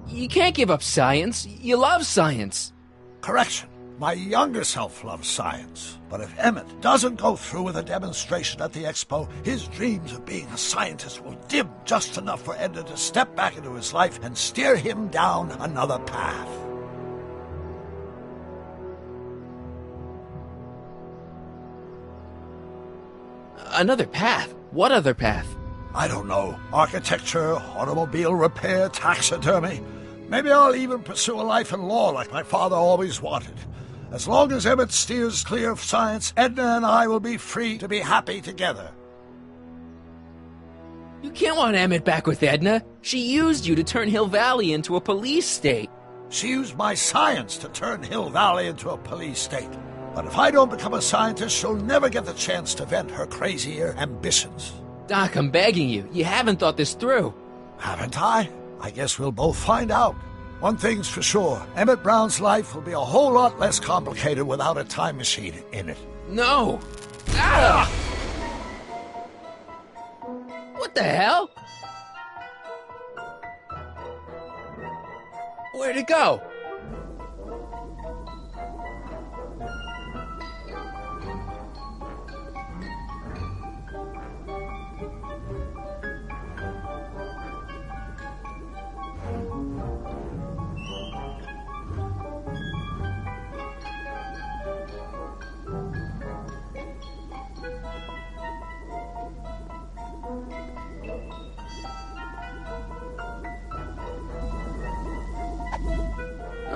You can't give up science. You love science. Correction. My younger self loves science. But if Emmett doesn't go through with a demonstration at the expo, his dreams of being a scientist will dim just enough for Edna to step back into his life and steer him down another path. Another path? What other path? I don't know. Architecture, automobile repair, taxidermy. Maybe I'll even pursue a life in law like my father always wanted. As long as Emmett steers clear of science, Edna and I will be free to be happy together. You can't want Emmett back with Edna. She used you to turn Hill Valley into a police state. She used my science to turn Hill Valley into a police state. But if I don't become a scientist, she'll never get the chance to vent her crazier ambitions. Doc, I'm begging you. You haven't thought this through. Haven't I? I guess we'll both find out. One thing's for sure, Emmett Brown's life will be a whole lot less complicated without a time machine in it. No! Ah! What the hell? Where'd it go?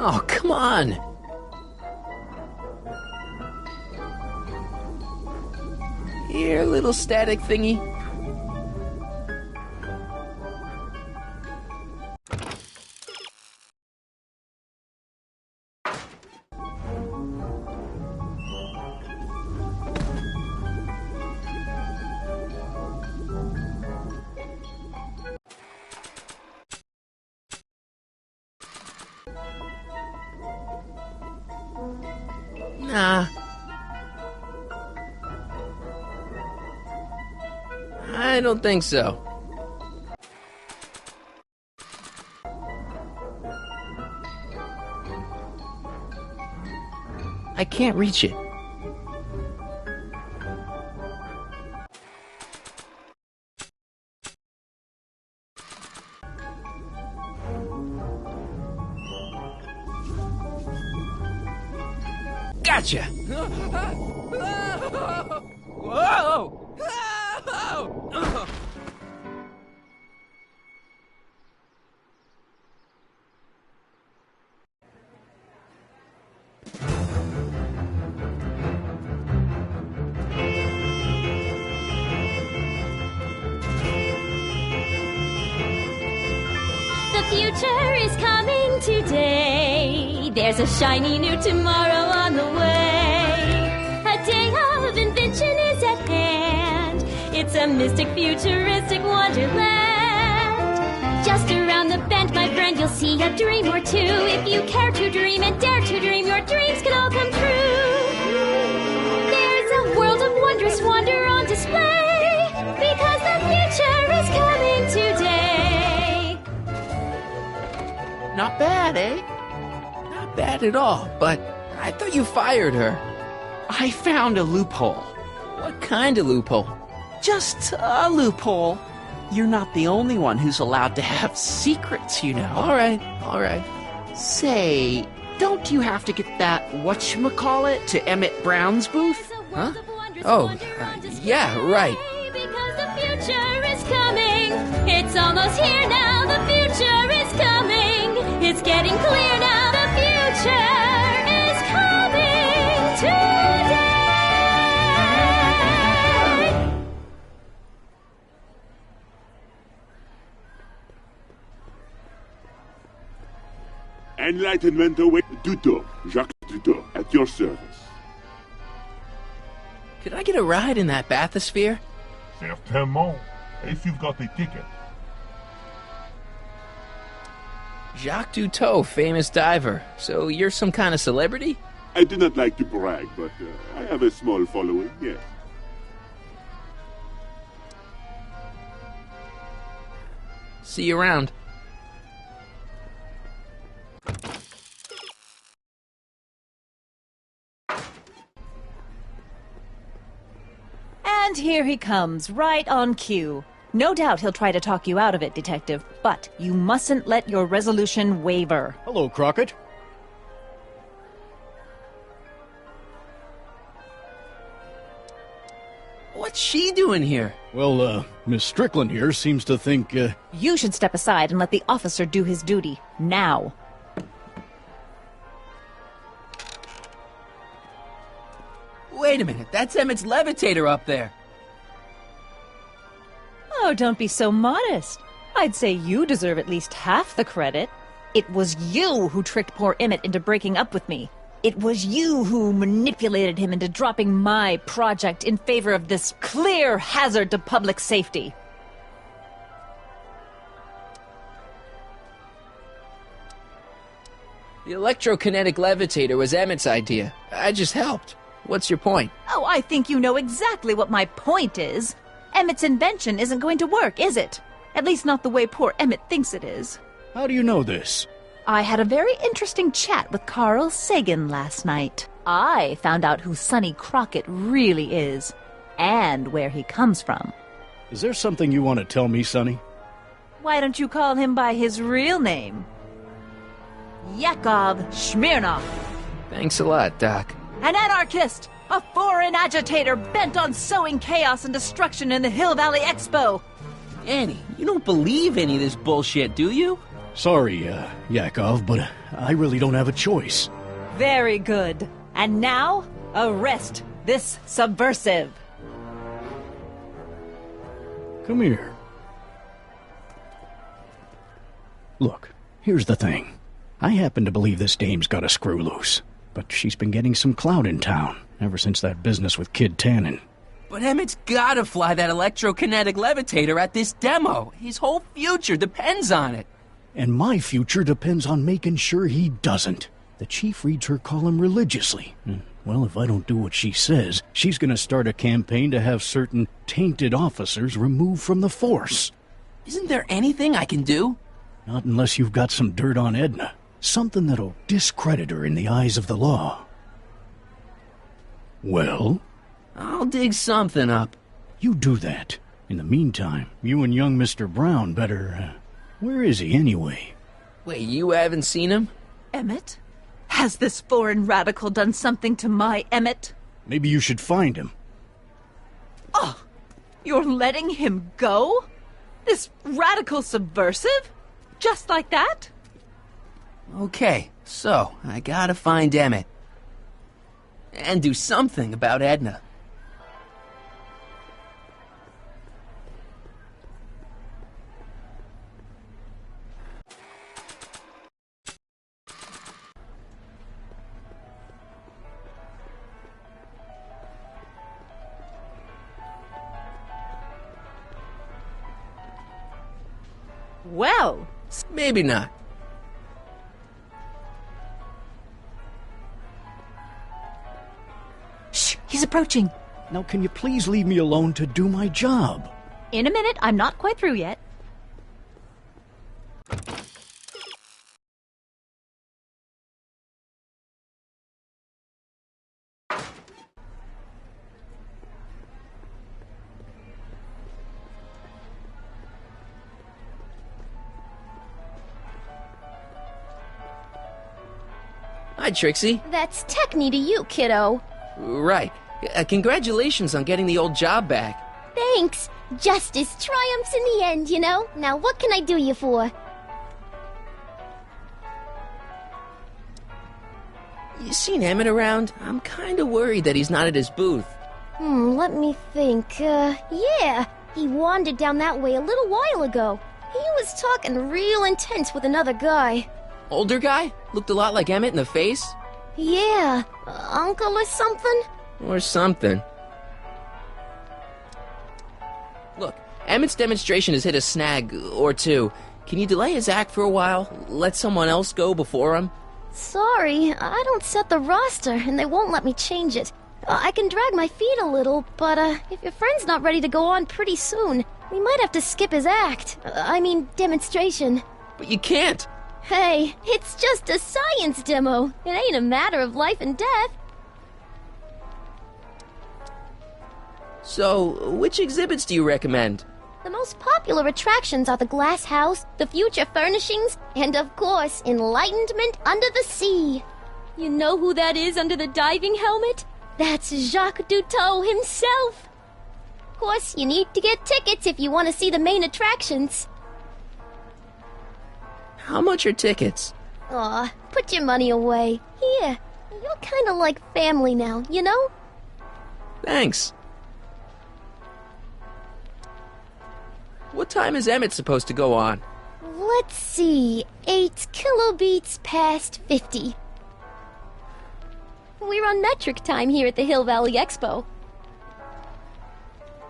Oh, come on! Here, little static thingy. Nah. I don't think so. I can't reach it. Gotcha! Whoa! The future is coming today. There's a shiny new tomorrow on the way. A day of invention is at hand. It's a mystic, futuristic wonderland. Just around the bend, my friend, you'll see a dream or two. If you care to dream and dare to dream, your dreams can all come true. There's a world of wondrous wonder on display, because the future is coming today. Not bad, eh? Not bad at all, but I thought you fired her. I found a loophole. What kind of loophole? Just a loophole. You're not the only one who's allowed to have secrets, you know. All right. Say, don't you have to get that whatchamacallit to Emmett Brown's booth? Huh? Oh, yeah, right. Because the future is coming. It's almost here now. The future is coming. It's getting clear now. The future is coming today. Enlightenment away. Duto, Jacques Duto, at your service. Could I get a ride in that bathysphere? Certainement, if you've got a ticket. Jacques Duteau, famous diver. So you're some kind of celebrity? I do not like to brag, but I have a small following, yes. See you around. And here he comes, right on cue. No doubt he'll try to talk you out of it, Detective, but you mustn't let your resolution waver. Hello, Crockett. What's she doing here? Well, Miss Strickland here seems to think, You should step aside and let the officer do his duty. Now. Wait a minute, that's Emmett's levitator up there. Oh, don't be so modest. I'd say you deserve at least half the credit. It was you who tricked poor Emmett into breaking up with me. It was you who manipulated him into dropping my project in favor of this clear hazard to public safety. The electrokinetic levitator was Emmett's idea. I just helped. What's your point? Oh, I think you know exactly what my point is. Emmett's invention isn't going to work, is it? At least not the way poor Emmett thinks it is. how do you know this? I had a very interesting chat with Carl Sagan last night. I found out who Sonny Crockett really is, and where he comes from. Is there something you want to tell me, Sonny? Why don't you call him by his real name? Yakov Smirnov. Thanks a lot, Doc. An anarchist! A foreign agitator bent on sowing chaos and destruction in the Hill Valley Expo! Annie, you don't believe any of this bullshit, do you? Sorry, Yakov, but I really don't have a choice. Very good. And now, arrest this subversive. Come here. Look, here's the thing. I happen to believe this dame's got a screw loose, but she's been getting some clout in town ever since that business with Kid Tannen. But Emmett's gotta fly that electrokinetic levitator at this demo. His whole future depends on it. And my future depends on making sure he doesn't. The chief reads her column religiously. Well, if I don't do what she says, she's going to start a campaign to have certain tainted officers removed from the force. Isn't there anything I can do? Not unless you've got some dirt on Edna. Something that'll discredit her in the eyes of the law. Well? I'll dig something up. You do that. In the meantime, you and young Mr. Brown better... where is he, anyway? Wait, you haven't seen him? Emmett? Has this foreign radical done something to my Emmett? Maybe you should find him. Oh, you're letting him go? This radical subversive? Just like that? Okay, so I gotta find Emmett. And do something about Edna. Well, maybe not. Shh, he's approaching. Now, can you please leave me alone to do my job? In a minute, I'm not quite through yet. Hi, Trixie. That's Techni to you, kiddo. Right. Congratulations on getting the old job back. Thanks. Justice triumphs in the end, you know? Now what can I do you for? You seen Emmett around? I'm kinda worried that he's not at his booth. Let me think. Yeah. He wandered down that way a little while ago. He was talking real intense with another guy. Older guy? Looked a lot like Emmett in the face? Yeah. Uncle or something? Or something. Look, Emmett's demonstration has hit a snag or two. Can you delay his act for a while? Let someone else go before him? Sorry, I don't set the roster, and they won't let me change it. I can drag my feet a little, but if your friend's not ready to go on pretty soon, we might have to skip his act. Demonstration. But you can't! Hey, it's just a science demo. It ain't a matter of life and death. So, which exhibits do you recommend? The most popular attractions are the Glass House, the Future Furnishings, and of course, Enlightenment Under the Sea. You know who that is under the diving helmet? That's Jacques Duteau himself. Of course, you need to get tickets if you want to see the main attractions. How much are tickets? Aw, put your money away. Here, you're kind of like family now, you know? Thanks. What time is Emmett supposed to go on? Let's see, 8 kilobeats past 50. We're on metric time here at the Hill Valley Expo.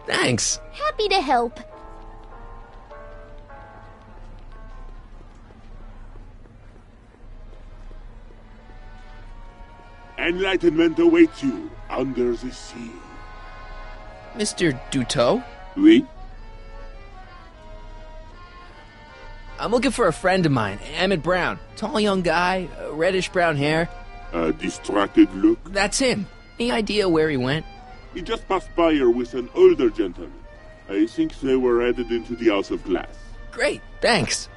Thanks. Happy to help. Enlightenment awaits you under the sea. Mr. Duteau? Oui? I'm looking for a friend of mine, Emmett Brown. Tall young guy, reddish-brown hair. A distracted look? That's him. Any idea where he went? He just passed by here with an older gentleman. I think they were headed into the House of Glass. Great, thanks.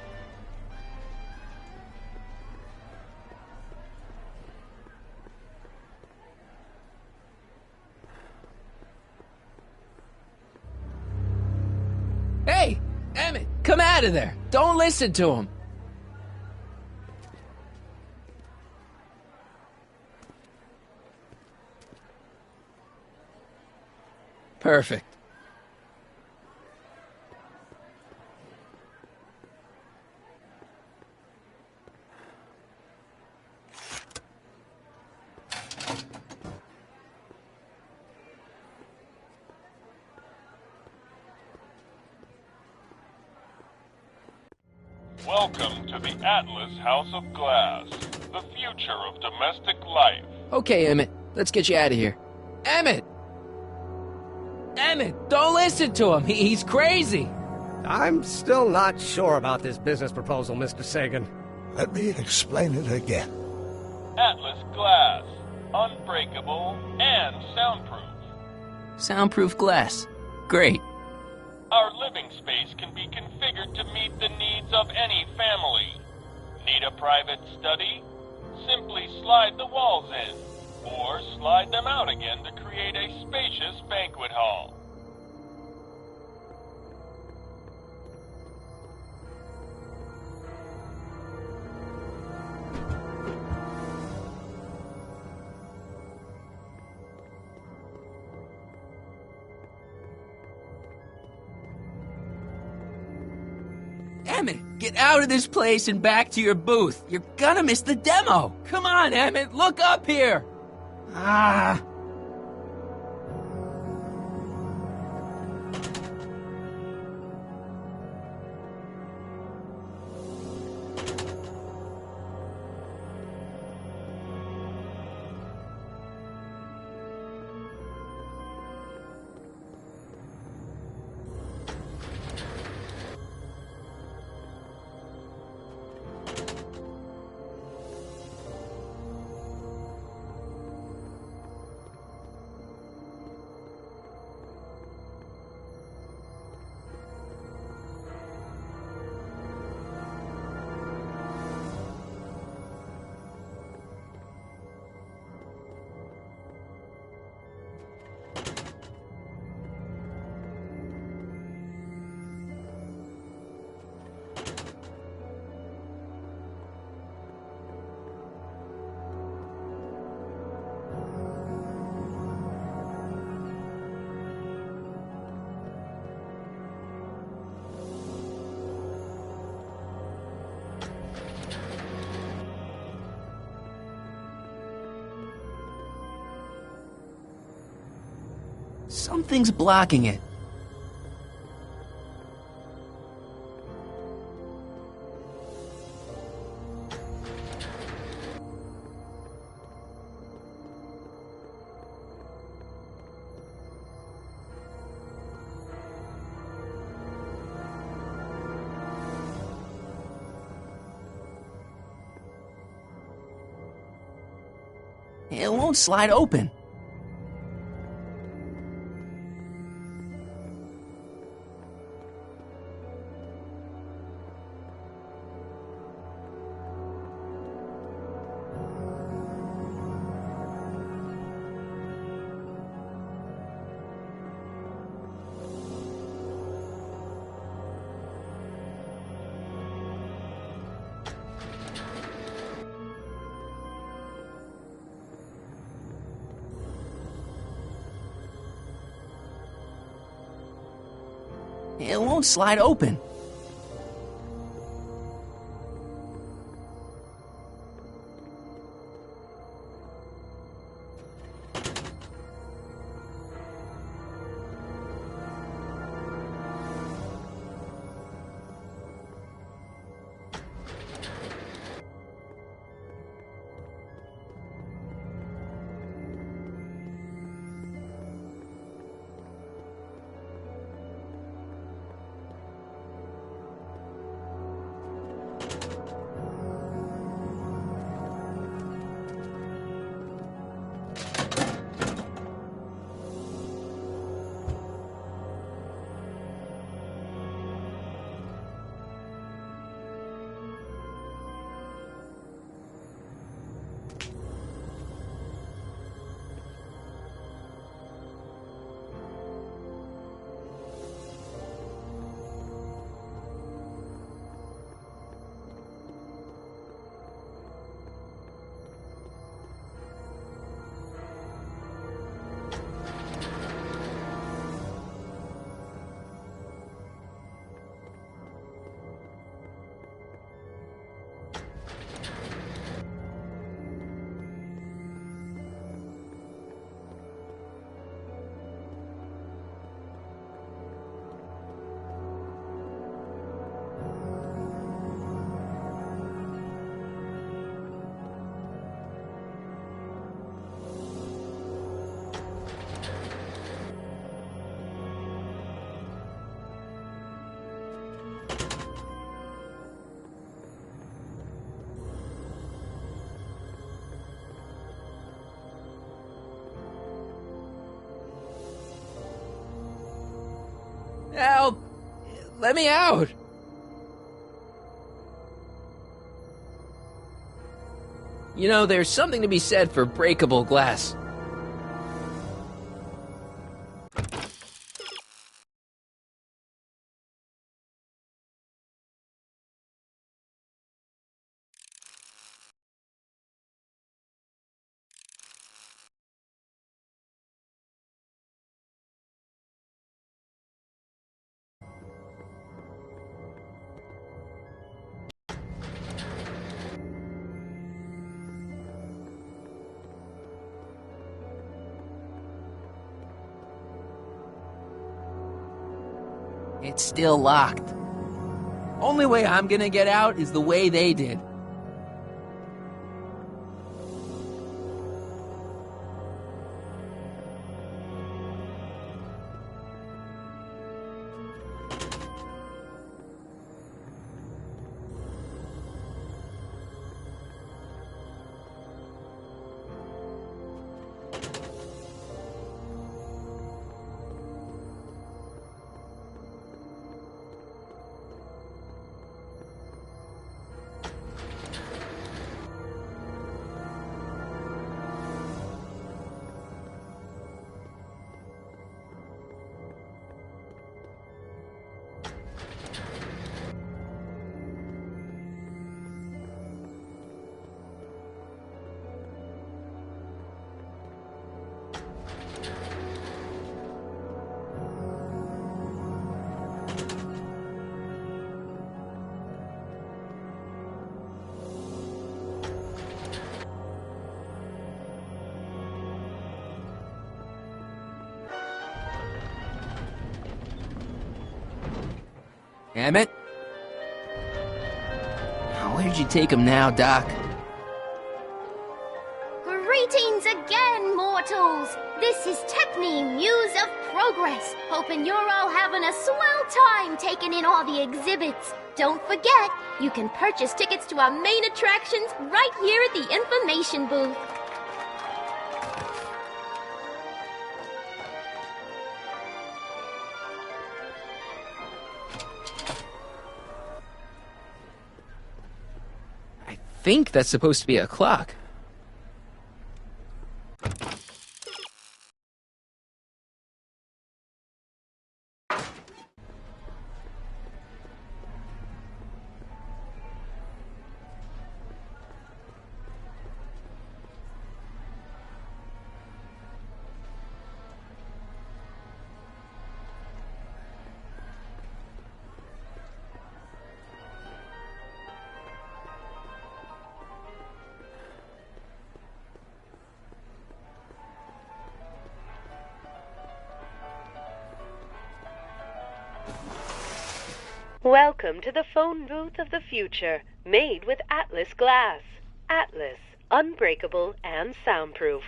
Hey, Emmett, come out of there. Don't listen to him. Perfect. Welcome to the Atlas House of Glass, the future of domestic life. Okay, Emmett, let's get you out of here. Emmett! Emmett, don't listen to him. He's crazy. I'm still not sure about this business proposal, Mr. Sagan. Let me explain it again. Atlas Glass, unbreakable and soundproof. Soundproof glass. Great. Our living space can be configured to meet the needs of any family. Need a private study? Simply slide the walls in, or slide them out again to create a spacious banquet hall. Emmett, get out of this place and back to your booth. You're gonna miss the demo. Come on, Emmett, look up here. Ah. Something's blocking it. It won't slide open. It won't slide open. Help! Let me out! You know, there's something to be said for breakable glass. It's still locked. Only way I'm gonna get out is the way they did. Emmett? Where'd you take him now, Doc? Greetings again, mortals! This is Techne, Muse of Progress. Hoping you're all having a swell time taking in all the exhibits. Don't forget, you can purchase tickets to our main attractions right here at the information booth. I think that's supposed to be a clock. Welcome to the phone booth of the future, made with Atlas glass. Atlas, unbreakable and soundproof.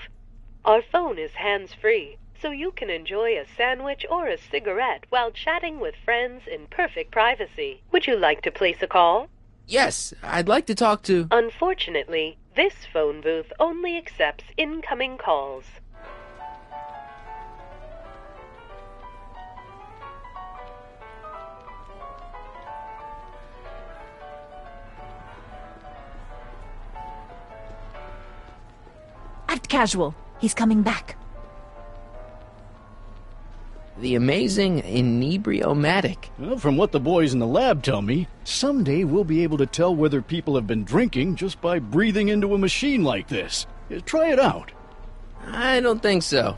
Our phone is hands-free, so you can enjoy a sandwich or a cigarette while chatting with friends in perfect privacy. Would you like to place a call? Yes, I'd like to talk to... Unfortunately, this phone booth only accepts incoming calls. Act casual. He's coming back. The amazing inebriomatic. Well, from what the boys in the lab tell me, someday we'll be able to tell whether people have been drinking just by breathing into a machine like this. Try it out. I don't think so.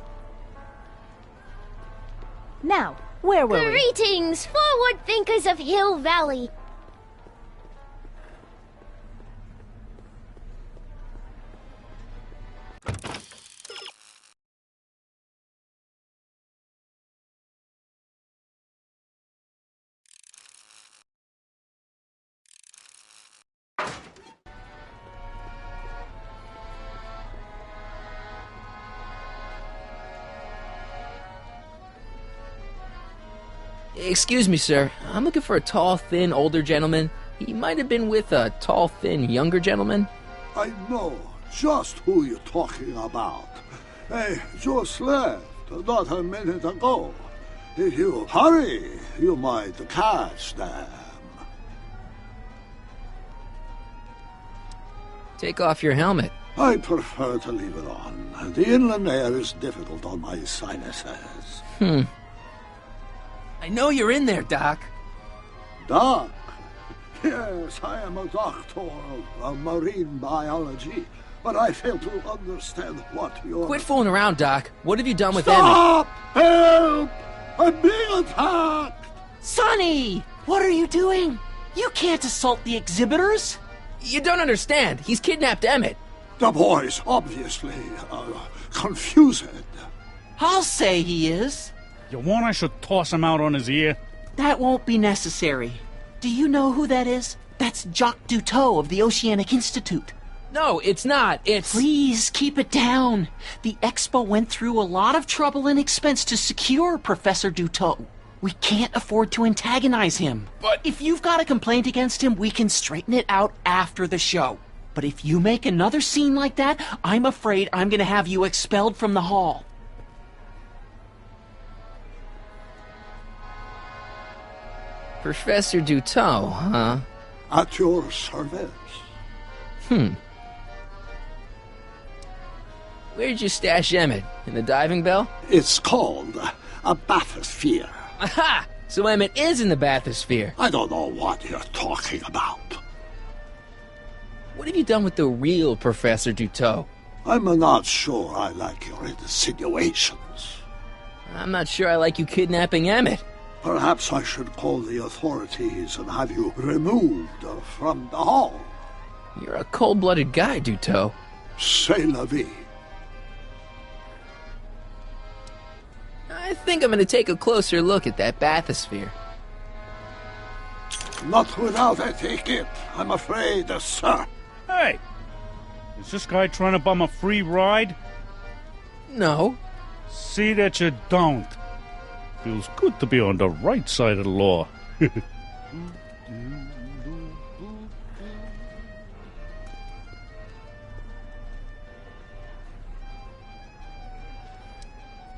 Now, where were we? Greetings, forward thinkers of Hill Valley. Excuse me, sir. I'm looking for a tall, thin, older gentleman. He might have been with a tall, thin, younger gentleman. I know just who you're talking about. They just left not a minute ago. If you hurry, you might catch them. Take off your helmet. I prefer to leave it on. The inland air is difficult on my sinuses. I know you're in there, Doc. Doc? Yes, I am a doctor of marine biology, but I fail to understand what you're... Quit fooling around, Doc. What have you done with Stop! Help! I'm being attacked! Sonny! What are you doing? You can't assault the exhibitors! You don't understand. He's kidnapped Emmett. The boy's obviously, confused. I'll say he is. You want I should toss him out on his ear? That won't be necessary. Do you know who that is? That's Jacques Duteau of the Oceanic Institute. No, it's not. It's... Please, keep it down. The Expo went through a lot of trouble and expense to secure Professor Duteau. We can't afford to antagonize him. But... If you've got a complaint against him, we can straighten it out after the show. But if you make another scene like that, I'm afraid I'm going to have you expelled from the hall. Professor Duteau, huh? At your service. Where'd you stash Emmett? In the diving bell? It's called a bathysphere. Aha! So Emmett is in the bathysphere. I don't know what you're talking about. What have you done with the real Professor Duteau? I'm not sure I like your insinuations. I'm not sure I like you kidnapping Emmett. Perhaps I should call the authorities and have you removed from the hall. You're a cold-blooded guy, Duteau. C'est la vie. I think I'm going to take a closer look at that bathysphere. Not without a ticket, I'm afraid, sir. Hey! Is this guy trying to bum a free ride? No. See that you don't. Feels good to be on the right side of the law.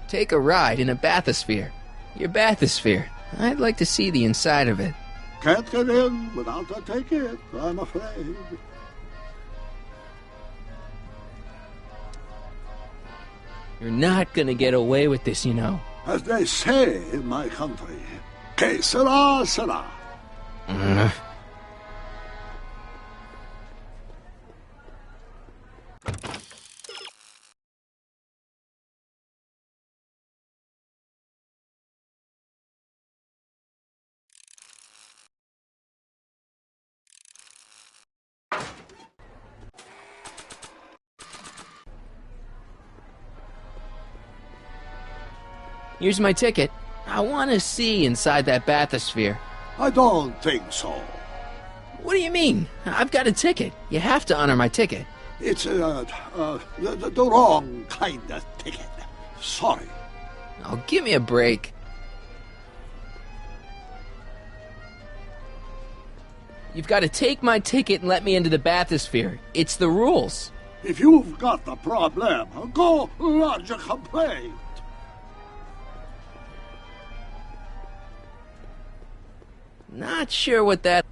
Take a ride in a bathysphere. Your bathysphere. I'd like to see the inside of it. Can't get in without a ticket, I'm afraid. You're not gonna get away with this, you know. As they say in my country, que sera, sera. Here's my ticket. I want to see inside that bathysphere. I don't think so. What do you mean? I've got a ticket. You have to honor my ticket. It's the wrong kind of ticket. Sorry. Oh, give me a break. You've got to take my ticket and let me into the bathysphere. It's the rules. If you've got the problem, go lodge a complaint. Not sure what that...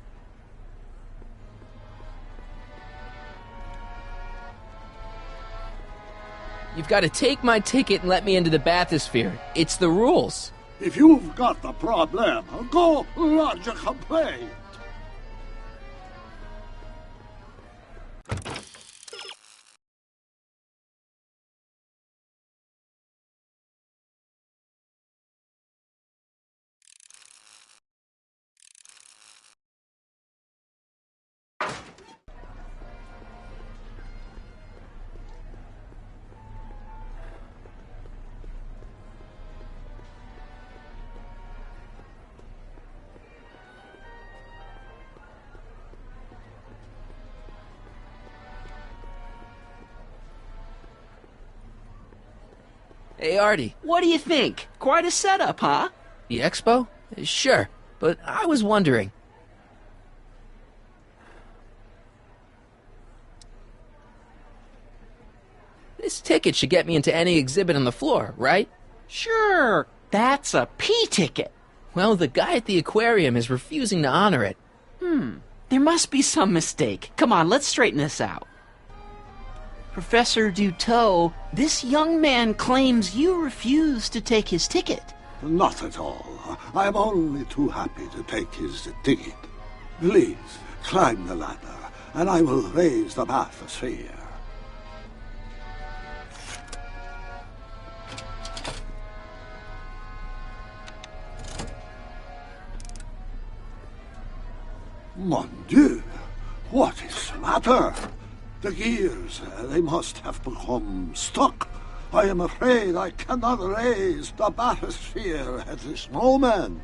You've got to take my ticket and let me into the bathysphere. It's the rules. If you've got the problem, go lodge a complaint. Hey, Artie. What do you think? Quite a setup, huh? The expo? Sure, but I was wondering. This ticket should get me into any exhibit on the floor, right? Sure. That's a P ticket. Well, the guy at the aquarium is refusing to honor it. There must be some mistake. Come on, let's straighten this out. Professor Duteau, this young man claims you refused to take his ticket. Not at all. I'm only too happy to take his ticket. Please, climb the ladder, and I will raise the bathysphere. Mon Dieu! What is the matter? The gears, they must have become stuck. I am afraid I cannot raise the bathysphere at this moment.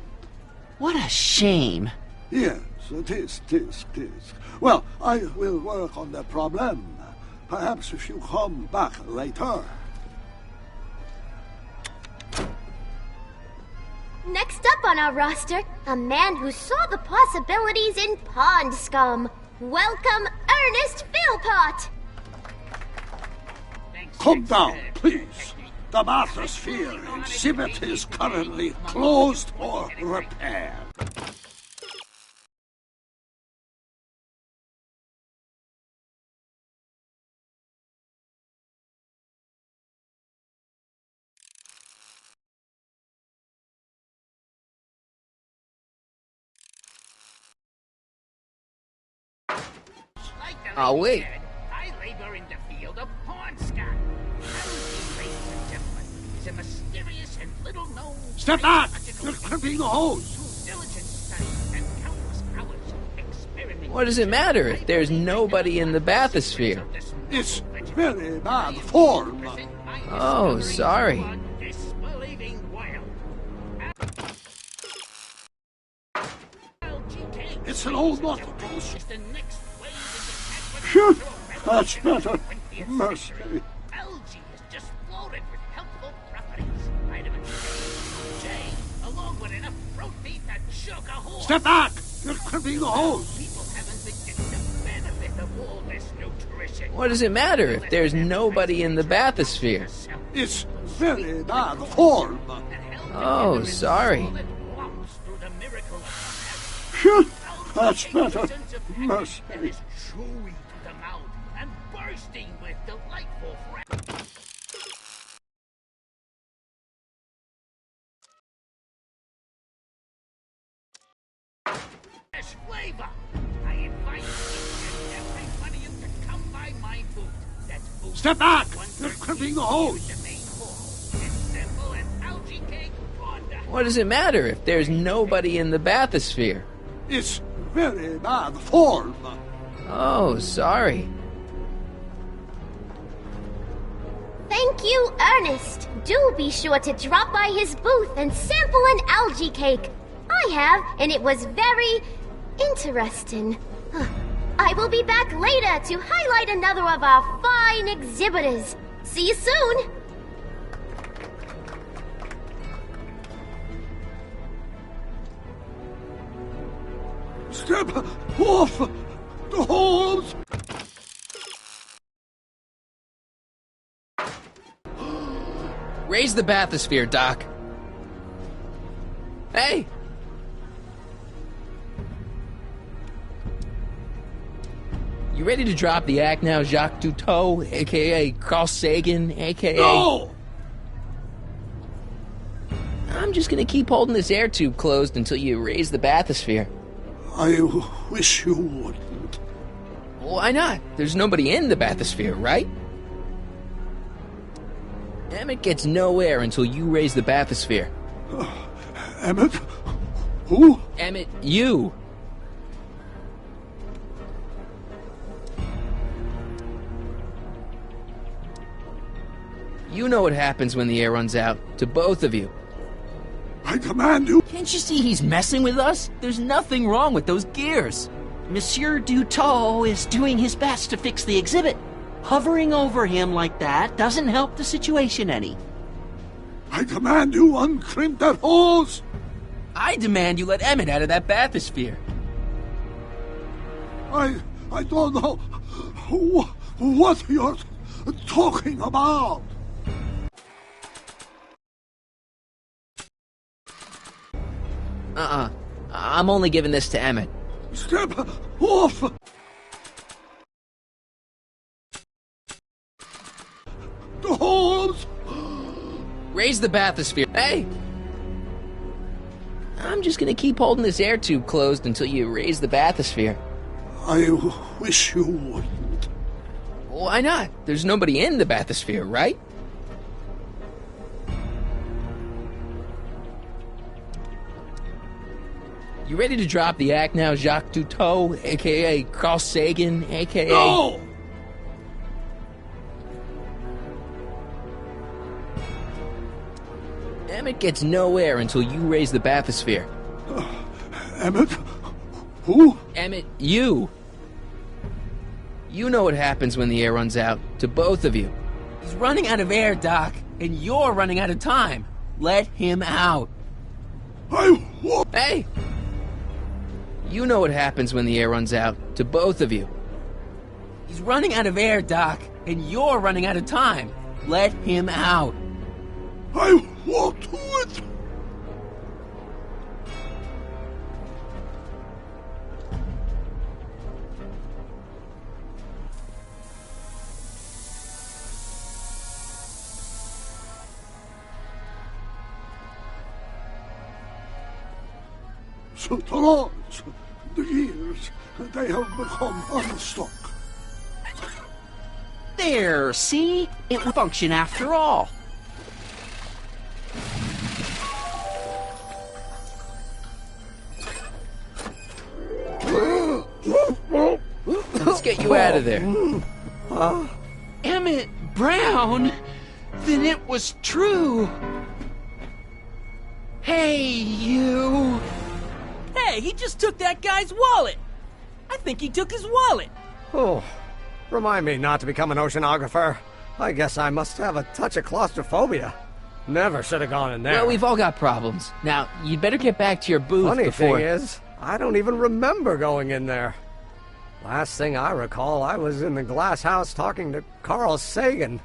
What a shame. Yes, tis. Well, I will work on the problem. Perhaps if you come back later. Next up on our roster, a man who saw the possibilities in pond scum. Welcome, Ernest Philpott! Come down, please. The bathysphere exhibit is currently closed for repair. Oh, wait. I labor in the field of pond scum. Ladies and gentlemen, is a mysterious and little-known... Step back! You're clipping the hose! Diligent study and countless hours of experimenting... What does it matter if there's nobody in the bathysphere? It's very bad form. Oh, sorry. It's an old nautilus. Phew, that's better. Mercy. Algae is just loaded with helpful properties. Vitamin J, along with enough protein to choke a horse. Step back! You're clipping the hose. People haven't been getting the benefit of all this nutrition. What does it matter if there's nobody in the bathysphere? It's very bad form. Oh, sorry. Phew, that's better. Mercy. Chewy to the mouth and bursting with delightful fresh flavor. I invite each and every one of you to come by my booth. That's booth. Step back! You're clipping the hose. The main hall. It's simple as algae cake on the... What does it matter if there's nobody in the bathysphere? It's very bad form. Oh, sorry. Thank you, Ernest. Do be sure to drop by his booth and sample an algae cake. I have, and it was very interesting. I will be back later to highlight another of our fine exhibitors. See you soon! Step off the holes! Raise the bathysphere, Doc. Hey! You ready to drop the act now, Jacques Cousteau, a.k.a. Carl Sagan, a.k.a.? No! I'm just gonna keep holding this air tube closed until you raise the bathysphere. I wish you wouldn't. Why not? There's nobody in the bathysphere, right? Emmett gets no air until you raise the bathysphere. Emmett? Who? Emmett, you. You know what happens when the air runs out, to both of you. I command you. Can't you see he's messing with us? There's nothing wrong with those gears. Monsieur Duteau is doing his best to fix the exhibit. Hovering over him like that doesn't help the situation any. I command you uncrimp that hose. I demand you let Emmett out of that bathysphere. I don't know what you're talking about. I'm only giving this to Emmett. Step off! The holes! Raise the bathysphere. Hey! I'm just gonna keep holding this air tube closed until you raise the bathysphere. I wish you wouldn't. Why not? There's nobody in the bathysphere, right? You ready to drop the act now, Jacques Cousteau, a.k.a. Carl Sagan, a.k.a. No! Emmett gets no air until you raise the bathysphere. Emmett? Who? Emmett, you. You know what happens when the air runs out, to both of you. He's running out of air, Doc, and you're running out of time. Let him out. I won't. Hey! You know what happens when the air runs out, to both of you. He's running out of air, Doc, and you're running out of time. Let him out. I won't do it. So the lords, the gears, they have become unstuck. There, see? It will function after all. Let's get you out of there. Emmett Brown? Then it was true. Hey, you. Hey, he just took that guy's wallet. I think he took his wallet. Oh, remind me not to become an oceanographer. I guess I must have a touch of claustrophobia. Never should have gone in there. Well, we've all got problems. Now, you'd better get back to your booth Funny before... thing is, I don't even remember going in there. Last thing I recall, I was in the glass house talking to Carl Sagan.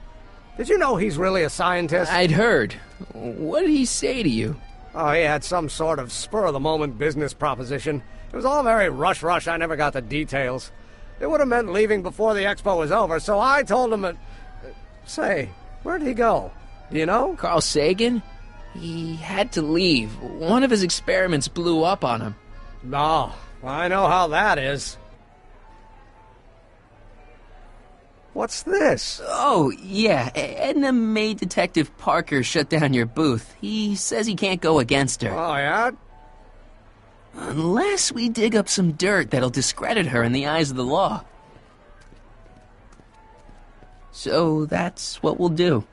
Did you know he's really a scientist? I'd heard. What did he say to you? Oh, he had some sort of spur-of-the-moment business proposition. It was all very rush. I never got the details. It would have meant leaving before the expo was over, so I told him that... Say, where'd he go? Do you know? Carl Sagan? He had to leave. One of his experiments blew up on him. Oh, I know how that is. What's this? Oh, yeah. Edna made Detective Parker shut down your booth. He says he can't go against her. Oh, yeah? Unless we dig up some dirt that'll discredit her in the eyes of the law. So that's what we'll do.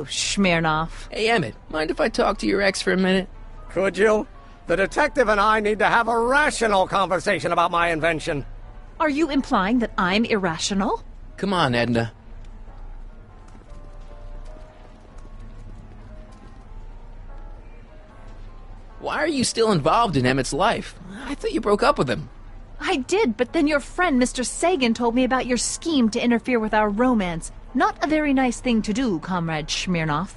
Hello, Smirnoff. Hey, Emmett, mind if I talk to your ex for a minute? Could you? The detective and I need to have a rational conversation about my invention. Are you implying that I'm irrational? Come on, Edna. Why are you still involved in Emmett's life? I thought you broke up with him. I did, but then your friend Mr. Sagan told me about your scheme to interfere with our romance. Not a very nice thing to do, Comrade Smirnoff.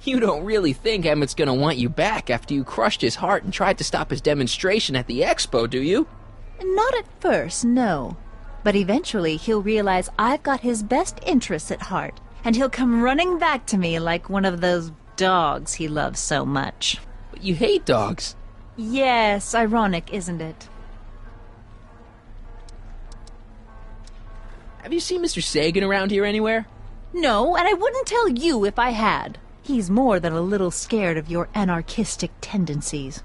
You don't really think Emmett's gonna want you back after you crushed his heart and tried to stop his demonstration at the expo, do you? Not at first, no. But eventually he'll realize I've got his best interests at heart, and he'll come running back to me like one of those dogs he loves so much. But you hate dogs. Yes, ironic, isn't it? Have you seen Mr. Sagan around here anywhere? No, and I wouldn't tell you if I had. He's more than a little scared of your anarchistic tendencies.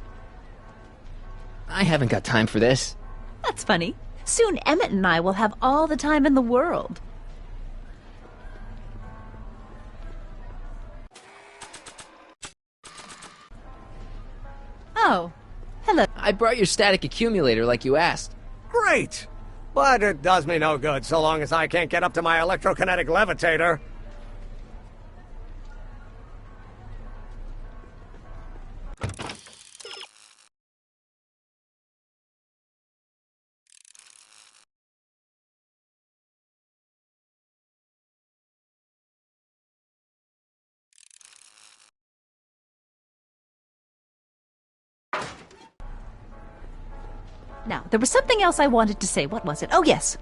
I haven't got time for this. That's funny. Soon Emmett and I will have all the time in the world. Oh, hello. I brought your static accumulator like you asked. Great! But it does me no good so long as I can't get up to my electrokinetic levitator. Now, there was something else I wanted to say. What was it? Oh, yes.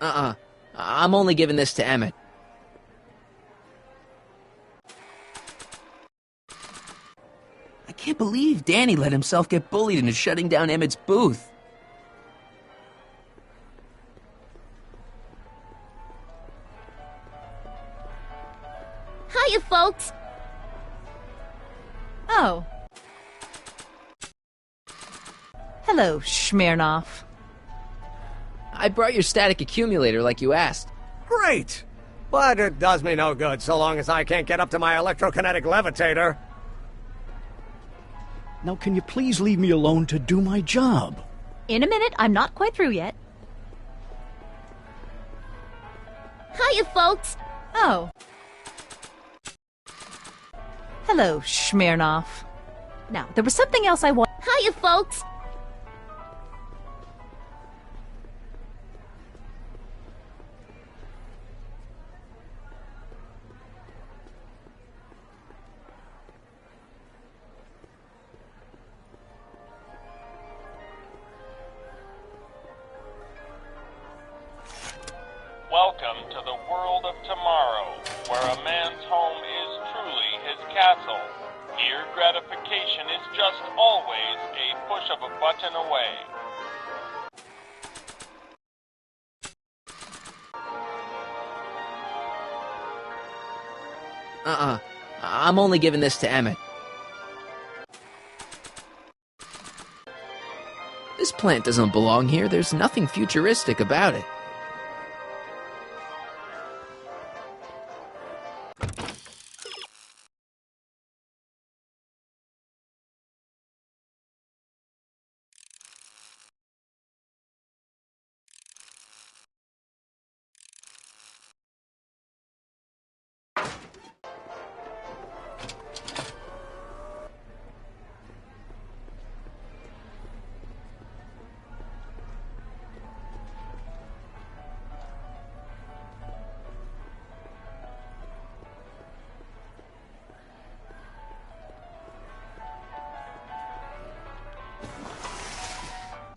I'm only giving this to Emmett. I can't believe Danny let himself get bullied into shutting down Emmett's booth. Hiya, folks. Oh. Hello, Smirnoff. I brought your static accumulator like you asked. Great! But it does me no good so long as I can't get up to my electrokinetic levitator. Now, can you please leave me alone to do my job? In a minute, I'm not quite through yet. Hiya, folks. Oh. Hello, Smirnoff. Now, there was something else I want. Hiya, folks. Welcome to the world of tomorrow, where a man's home is truly his castle. Here, gratification is just always a push of a button away. I'm only giving this to Emmett. This plant doesn't belong here. There's nothing futuristic about it.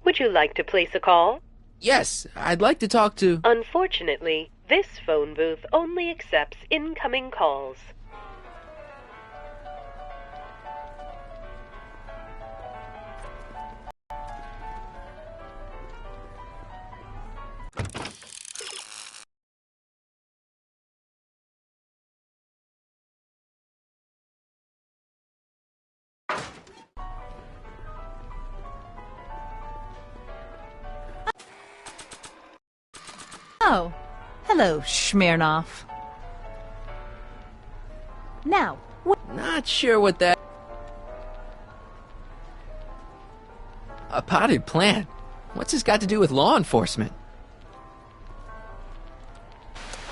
Would you like to place a call? Yes, I'd like to talk to... Unfortunately, this phone booth only accepts incoming calls. Oh, hello, Smirnoff. Now, Not sure what that... A potted plant? What's this got to do with law enforcement?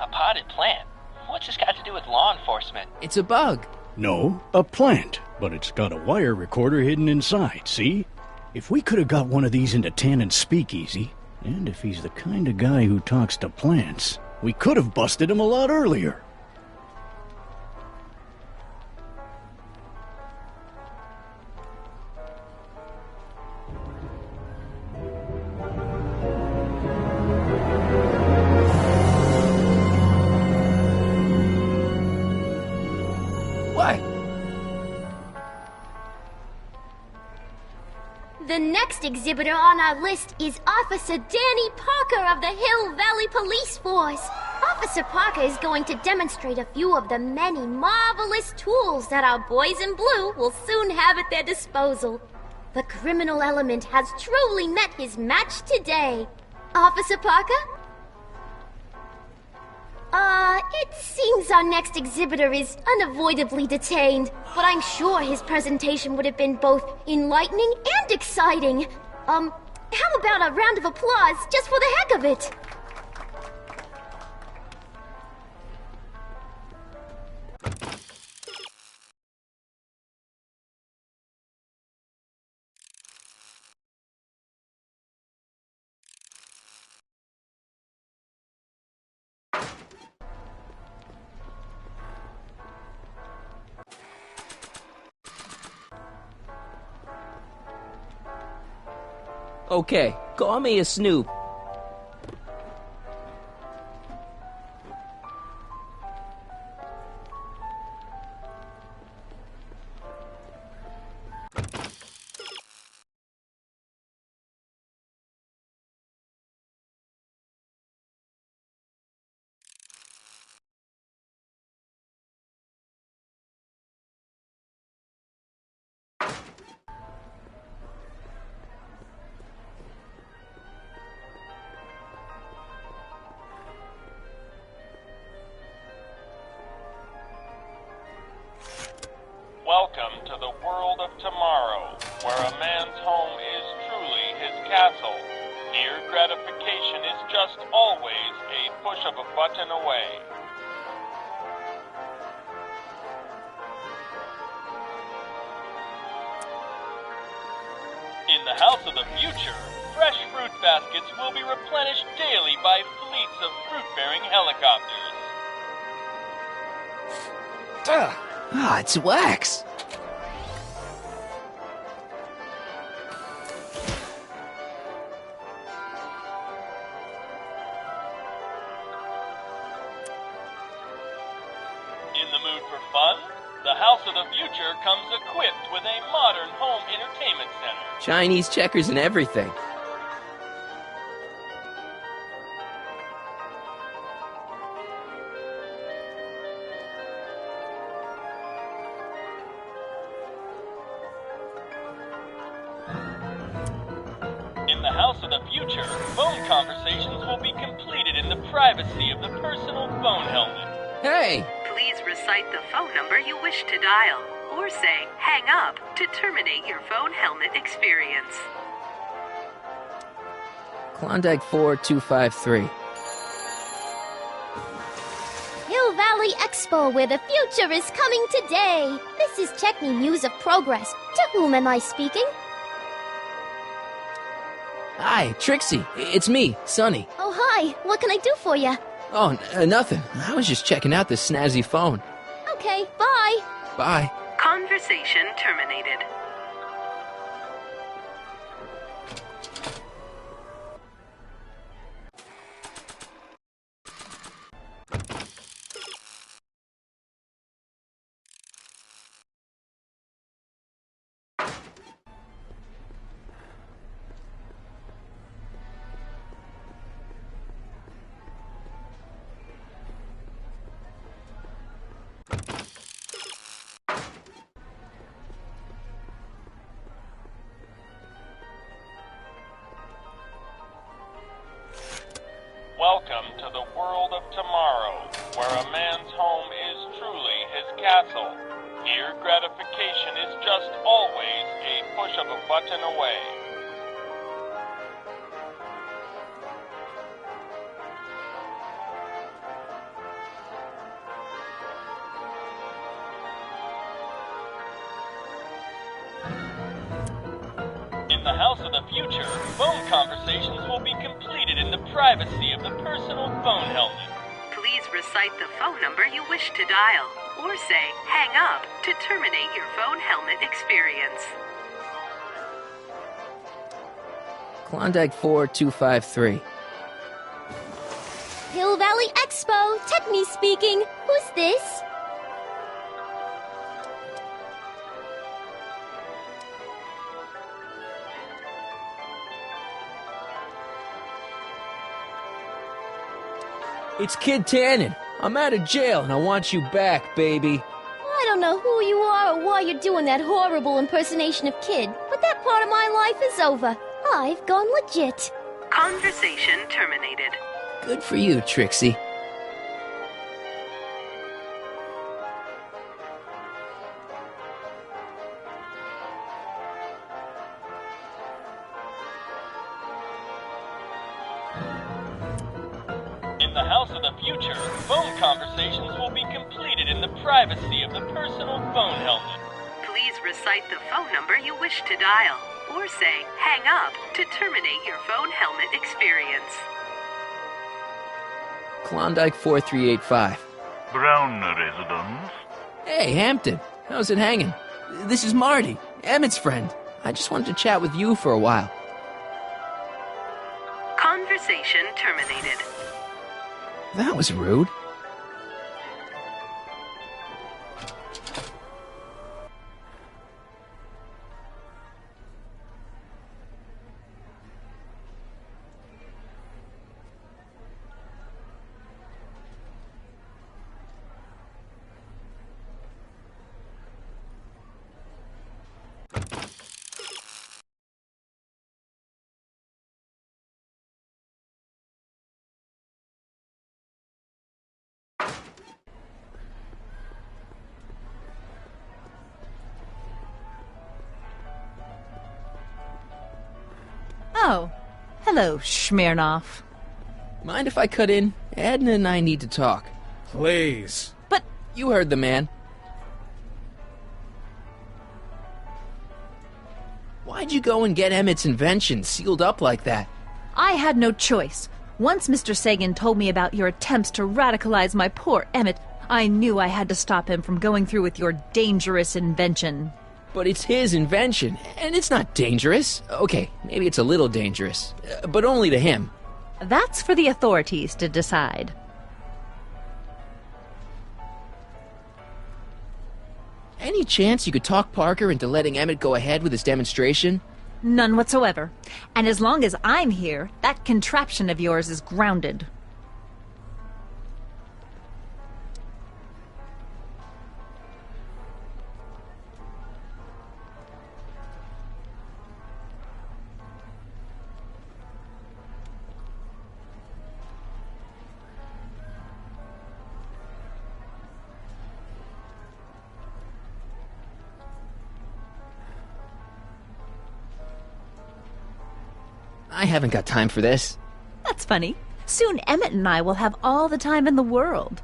A potted plant? What's this got to do with law enforcement? It's a bug. No, a plant, but it's got a wire recorder hidden inside, see? If we could have got one of these into Tannen's speakeasy, and if he's the kind of guy who talks to plants, we could have busted him a lot earlier. What? The next exhibitor on our list is Officer Danny Parker of the Hill Valley Police Force. Officer Parker is going to demonstrate a few of the many marvelous tools that our boys in blue will soon have at their disposal. The criminal element has truly met his match today. Officer Parker? It seems our next exhibitor is unavoidably detained, but I'm sure his presentation would have been both enlightening and exciting. How about a round of applause just for the heck of it? Okay, call me a snoop. Welcome to the world of tomorrow, where a man's home is truly his castle. Near gratification is just always a push of a button away. In the house of the future, fresh fruit baskets will be replenished daily by fleets of fruit-bearing helicopters. Ah, it's wax. In the mood for fun? The House of the Future comes equipped with a modern home entertainment center. Chinese checkers and everything. In the House of the Future, phone conversations will be completed in the privacy of the personal phone helmet. Hey! Please recite the phone number you wish to dial, or say hang up to terminate your phone helmet experience. Klondike 4253. Hill Valley Expo, where the future is coming today. This is Check Me News of Progress. To whom am I speaking? Hi, Trixie. It's me, Sonny. Oh, hi. What can I do for you? Oh, nothing. I was just checking out this snazzy phone. Okay, bye. Bye. Conversation terminated. button away. In the house of the future, phone conversations will be completed in the privacy of the personal phone helmet. Please recite the phone number you wish to dial, or say hang up to terminate your phone helmet experience. Klondike 4253. Hill Valley Expo, Techni speaking. Who's this? It's Kid Tannen. I'm out of jail and I want you back, baby. I don't know who you are or why you're doing that horrible impersonation of Kid, but that part of my life is over. I've gone legit. Conversation terminated. Good for you, Trixie. In the house of the future, phone conversations will be completed in the privacy of the personal phone helmet. Please recite the phone number you wish to dial, or say hang up to terminate your phone helmet experience. Klondike 4385. Brown residence. Hey, Hampton. How's it hanging? This is Marty, Emmett's friend. I just wanted to chat with you for a while. Conversation terminated. That was rude. Oh, hello, Smirnoff. Mind if I cut in? Edna and I need to talk. Please. But you heard the man. Why'd you go and get Emmett's invention sealed up like that? I had no choice. Once Mr. Sagan told me about your attempts to radicalize my poor Emmett, I knew I had to stop him from going through with your dangerous invention. But it's his invention, and it's not dangerous. Okay, maybe it's a little dangerous, but only to him. That's for the authorities to decide. Any chance you could talk Parker into letting Emmett go ahead with his demonstration? None whatsoever. And as long as I'm here, that contraption of yours is grounded. I haven't got time for this. That's funny. Soon Emmett and I will have all the time in the world.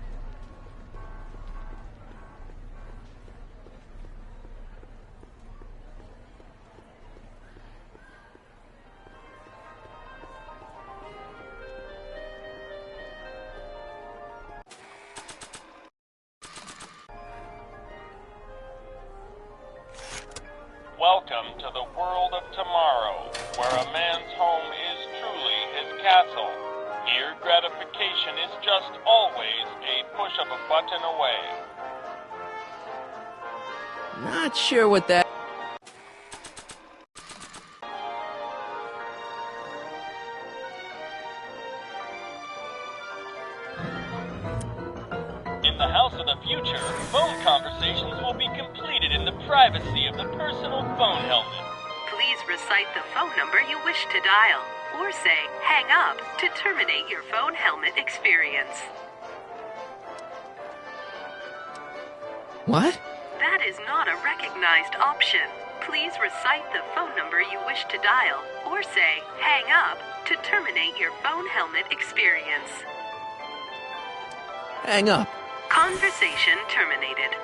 Welcome to the world of tomorrow, where a man's home is truly his castle. Here, gratification is just always a push of a button away. Not sure what that... In the house of the future, phone conversations will be completed in the privacy of the personal phone helmet. Please recite the phone number you wish to dial, or say hang up to terminate your phone helmet experience. What? That is not a recognized option. Please recite the phone number you wish to dial, or say, hang up, to terminate your phone helmet experience. Hang up. Conversation terminated.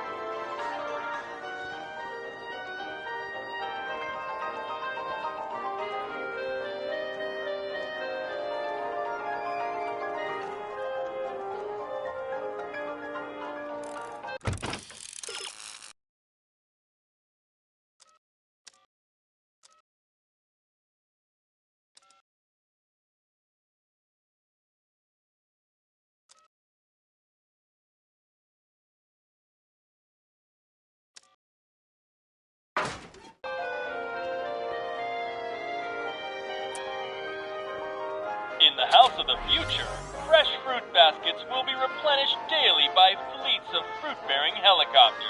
In the house of the future, fresh fruit baskets will be replenished daily by fleets of fruit-bearing helicopters.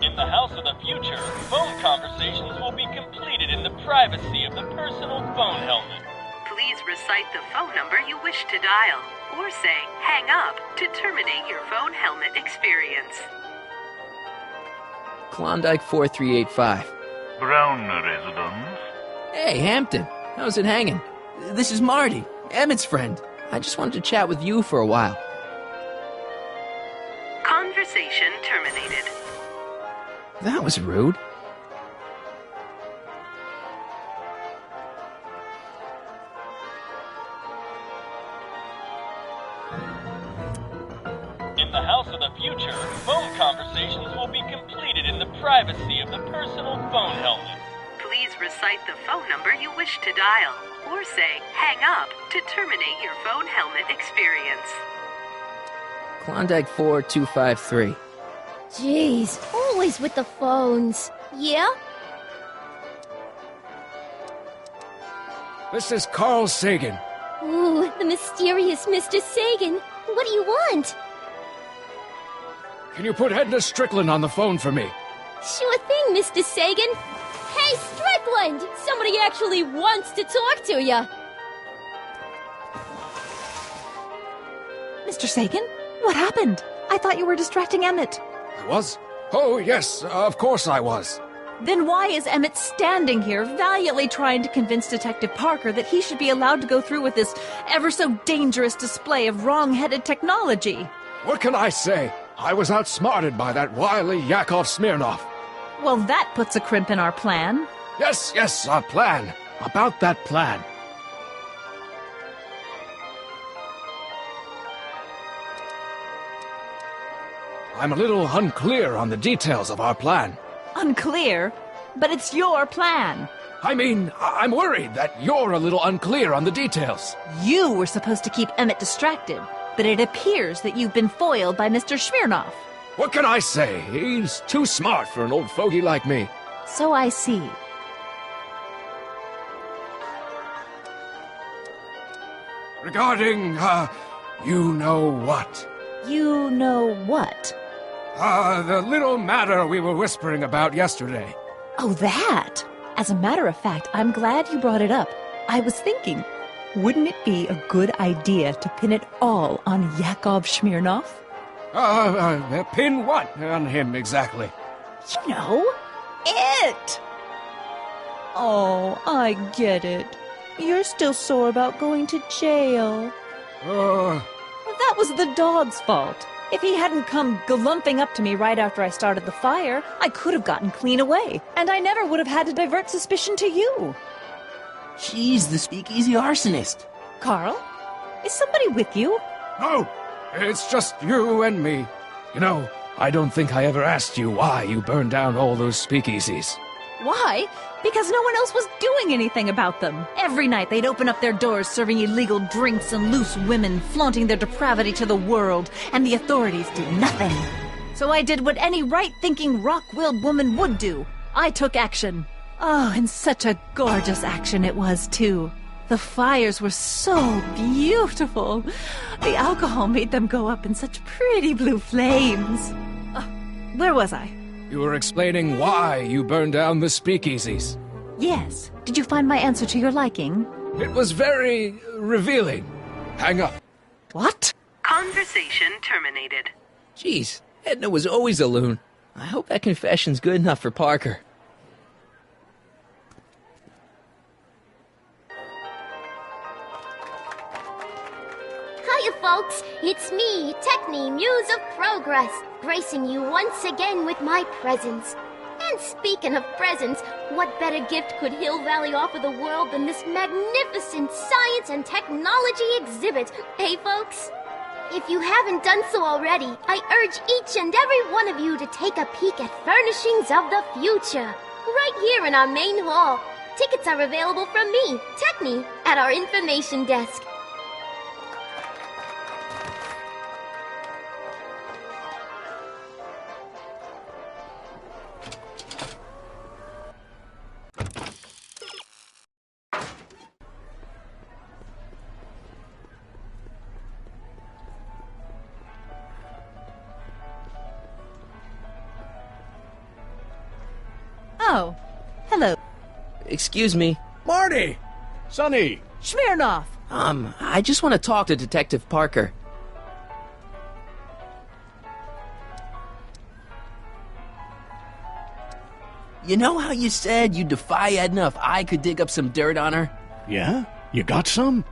In the house of the future, phone conversations will be completed in the privacy of the personal phone helmet. Please recite the phone number you wish to dial, or say, hang up, to terminate your phone helmet experience. Klondike 4385. Brown residence. Hey, Hampton. How's it hanging? This is Marty, Emmett's friend. I just wanted to chat with you for a while. Conversation terminated. That was rude. In the house of the future, phone conversations will be completed in the privacy of the personal phone helmet. Please recite the phone number you wish to dial, or say, hang up, to terminate your phone helmet experience. Klondike 4253. Jeez, always with the phones. Yeah? This is Carl Sagan. Ooh, the mysterious Mr. Sagan. What do you want? Can you put Edna Strickland on the phone for me? Sure thing, Mr. Sagan. Hey, Strickland! Somebody actually wants to talk to ya. Mr. Sagan, what happened? I thought you were distracting Emmett. I was? Oh, yes, of course I was. Then why is Emmett standing here valiantly trying to convince Detective Parker that he should be allowed to go through with this ever so dangerous display of wrong-headed technology? What can I say? I was outsmarted by that wily Yakov Smirnov. Well, that puts a crimp in our plan. Yes, our plan. About that plan. I'm a little unclear on the details of our plan. Unclear? But it's your plan. I mean, I'm worried that you're a little unclear on the details. You were supposed to keep Emmett distracted, but it appears that you've been foiled by Mr. Smirnov. What can I say? He's too smart for an old fogey like me. So I see. Regarding, you know what? You know what? The little matter we were whispering about yesterday. Oh, that! As a matter of fact, I'm glad you brought it up. I was thinking, wouldn't it be a good idea to pin it all on Yakov Smirnov? Pin what on him exactly? You know, it! Oh, I get it. You're still sore about going to jail. That was the dog's fault. If he hadn't come galumping up to me right after I started the fire, I could have gotten clean away, and I never would have had to divert suspicion to you. She's the speakeasy arsonist. Carl, is somebody with you? No, it's just you and me. You know, I don't think I ever asked you why you burned down all those speakeasies. Why? Because no one else was doing anything about them. Every night they'd open up their doors serving illegal drinks and loose women, flaunting their depravity to the world, and the authorities did nothing. So I did what any right-thinking, rock-willed woman would do. I took action. Oh, and such a gorgeous action it was, too. The fires were so beautiful. The alcohol made them go up in such pretty blue flames. Where was I? You were explaining why you burned down the speakeasies. Yes. Did you find my answer to your liking? It was very revealing. Hang up. What? Conversation terminated. Jeez, Edna was always a loon. I hope that confession's good enough for Parker. Hiya, folks. It's me, Techne, Muse of Progress, gracing you once again with my presence. And speaking of presents, what better gift could Hill Valley offer the world than this magnificent science and technology exhibit, hey, folks? If you haven't done so already, I urge each and every one of you to take a peek at Furnishings of the Future, right here in our main hall. Tickets are available from me, Techne, at our information desk. Oh, hello. Excuse me. Marty! Sonny! Smirnoff! I just want to talk to Detective Parker. You know how you said you'd defy Edna if I could dig up some dirt on her? Yeah? You got some?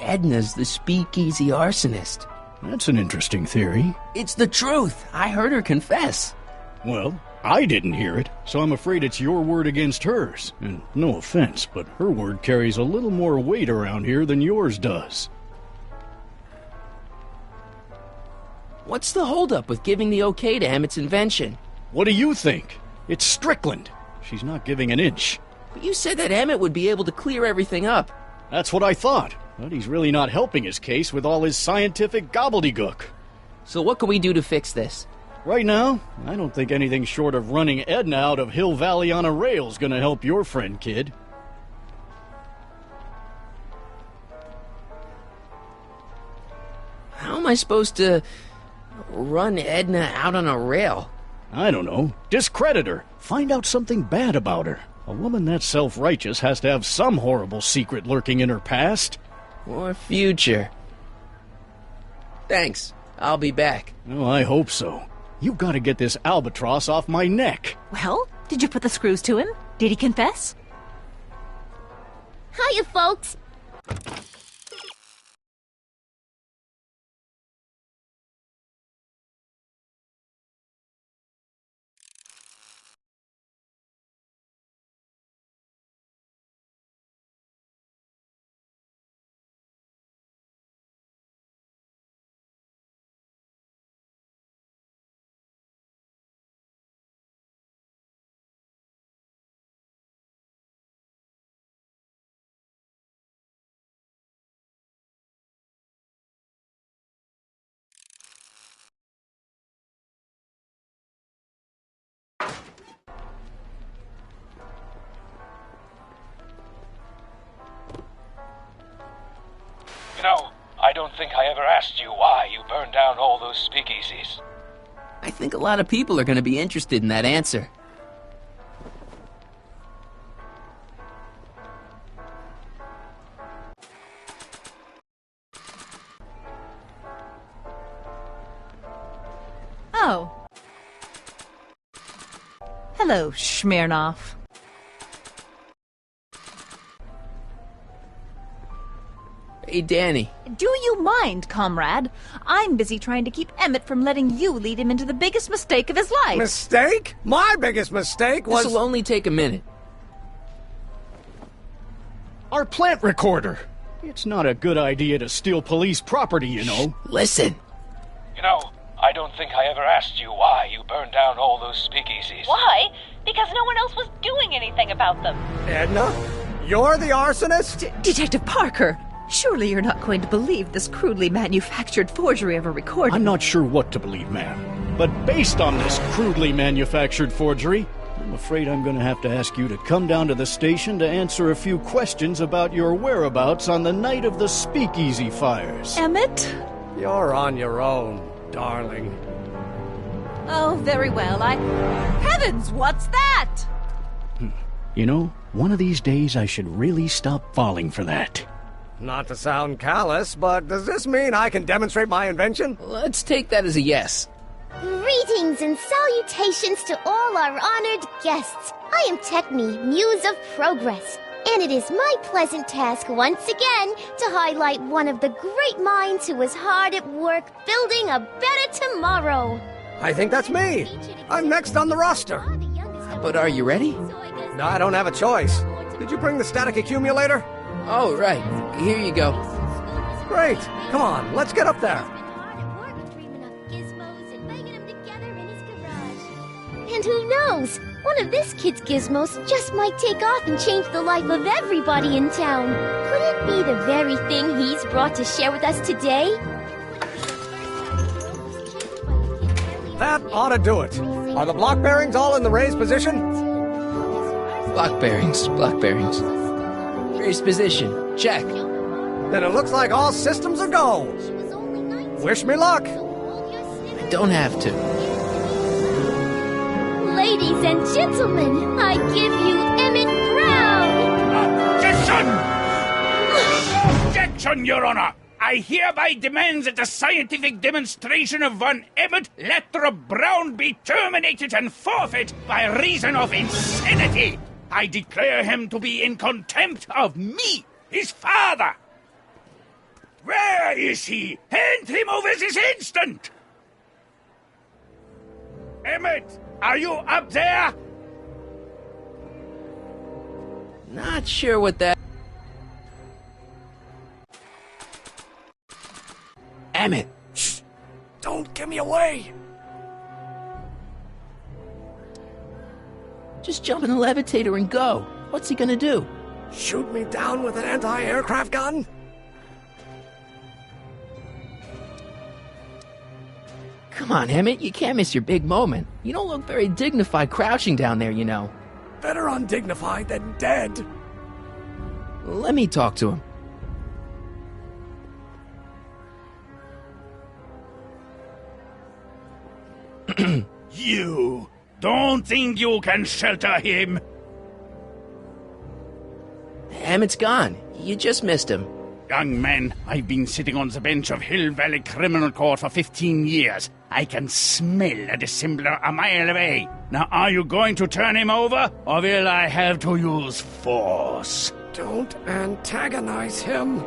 Edna's the speakeasy arsonist. That's an interesting theory. It's the truth. I heard her confess. Well, I didn't hear it, so I'm afraid it's your word against hers. And no offense, but her word carries a little more weight around here than yours does. What's the holdup with giving the okay to Emmett's invention? What do you think? It's Strickland. She's not giving an inch. But you said that Emmett would be able to clear everything up. That's what I thought, but he's really not helping his case with all his scientific gobbledygook. So what can we do to fix this? Right now, I don't think anything short of running Edna out of Hill Valley on a rail's gonna help your friend, kid. How am I supposed to run Edna out on a rail? I don't know. Discredit her. Find out something bad about her. A woman that self-righteous has to have some horrible secret lurking in her past. Or future. Thanks. I'll be back. Oh, I hope so. You've got to get this albatross off my neck. Well, did you put the screws to him? Did he confess? Hiya, folks. You know, I don't think I ever asked you why you burned down all those speakeasies. I think a lot of people are going to be interested in that answer. Oh. Hello, Smirnoff. Hey, Danny. Do you mind, comrade? I'm busy trying to keep Emmett from letting you lead him into the biggest mistake of his life. Mistake? My biggest mistake was... This'll only take a minute. Our plant recorder. It's not a good idea to steal police property, you know. Listen. You know, I don't think I ever asked you why you burned down all those speakeasies. Why? Because no one else was doing anything about them. Edna? You're the arsonist? Detective Parker! Surely you're not going to believe this crudely manufactured forgery of a recording. I'm not sure what to believe, ma'am. But based on this crudely manufactured forgery, I'm afraid I'm going to have to ask you to come down to the station to answer a few questions about your whereabouts on the night of the Speakeasy fires. Emmett? You're on your own, darling. Oh, very well. Heavens, what's that? You know, one of these days I should really stop falling for that. Not to sound callous, but does this mean I can demonstrate my invention? Let's take that as a yes. Greetings and salutations to all our honored guests. I am Techne, Muse of Progress, and it is my pleasant task once again to highlight one of the great minds who is hard at work building a better tomorrow. I think that's me. I'm next on the roster. But are you ready? No, I don't have a choice. Did you bring the static accumulator? Oh, right. Here you go. Great. Come on, let's get up there. And who knows? One of this kid's gizmos just might take off and change the life of everybody in town. Could it be the very thing he's brought to share with us today? That ought to do it. Are the block bearings all in the raised position? Block bearings. Raised position. Check. Then it looks like all systems are go. Wish me luck. I don't have to. Ladies and gentlemen, I give you Emmett Brown! Objection! Objection, Your Honor! I hereby demand that the scientific demonstration of one Emmett Lathrop Brown be terminated and forfeit by reason of insanity. I declare him to be in contempt of me, his father. Where is he? Hand him over this instant! Emmett, are you up there? Not sure what that... Emmett! Shh! Don't give me away! Just jump in the levitator and go. What's he gonna do? Shoot me down with an anti-aircraft gun? Come on, Emmett, you can't miss your big moment. You don't look very dignified crouching down there, you know. Better undignified than dead. Let me talk to him. You don't think you can shelter him? Emmett's gone. You just missed him. Young man, I've been sitting on the bench of Hill Valley Criminal Court for 15 years. I can smell a dissembler a mile away. Now, are you going to turn him over, or will I have to use force? Don't antagonize him.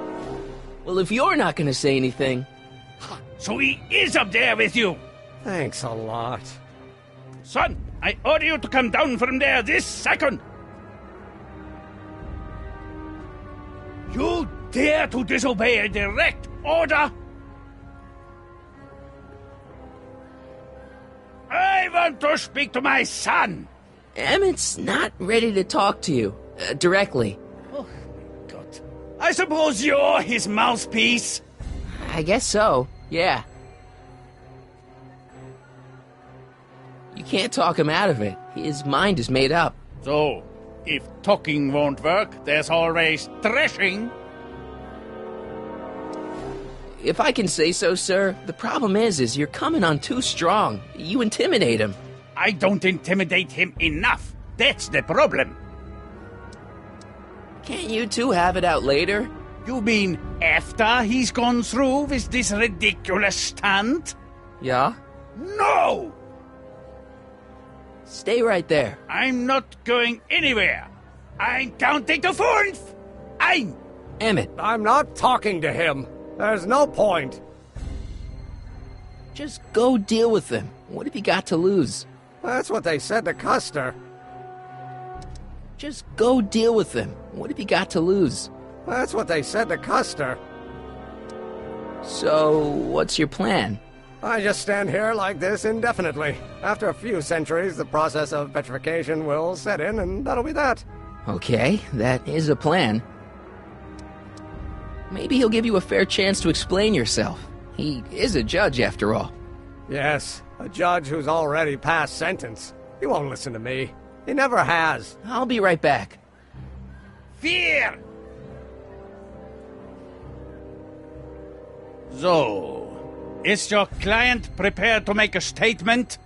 Well, if you're not going to say anything... So he is up there with you? Thanks a lot. Son, I order you to come down from there this second. You dare to disobey a direct order? I want to speak to my son. Emmett's not ready to talk to you, directly. Oh, God. I suppose you're his mouthpiece? I guess so, yeah. You can't talk him out of it. His mind is made up. So, if talking won't work, there's always thrashing. If I can say so, sir, the problem is you're coming on too strong. You intimidate him. I don't intimidate him enough. That's the problem. Can't you two have it out later? You mean after he's gone through with this ridiculous stunt? Yeah? No! Stay right there. I'm not going anywhere. I'm counting to 4. Emmett. I'm not talking to him. There's no point. Just go deal with them. What have you got to lose? That's what they said to Custer. Just go deal with them. What have you got to lose? That's what they said to Custer. So, what's your plan? I just stand here like this indefinitely. After a few centuries, the process of petrification will set in, and that'll be that. Okay, that is a plan. Maybe he'll give you a fair chance to explain yourself. He is a judge, after all. Yes, a judge who's already passed sentence. He won't listen to me. He never has. I'll be right back. Fear! So, is your client prepared to make a statement?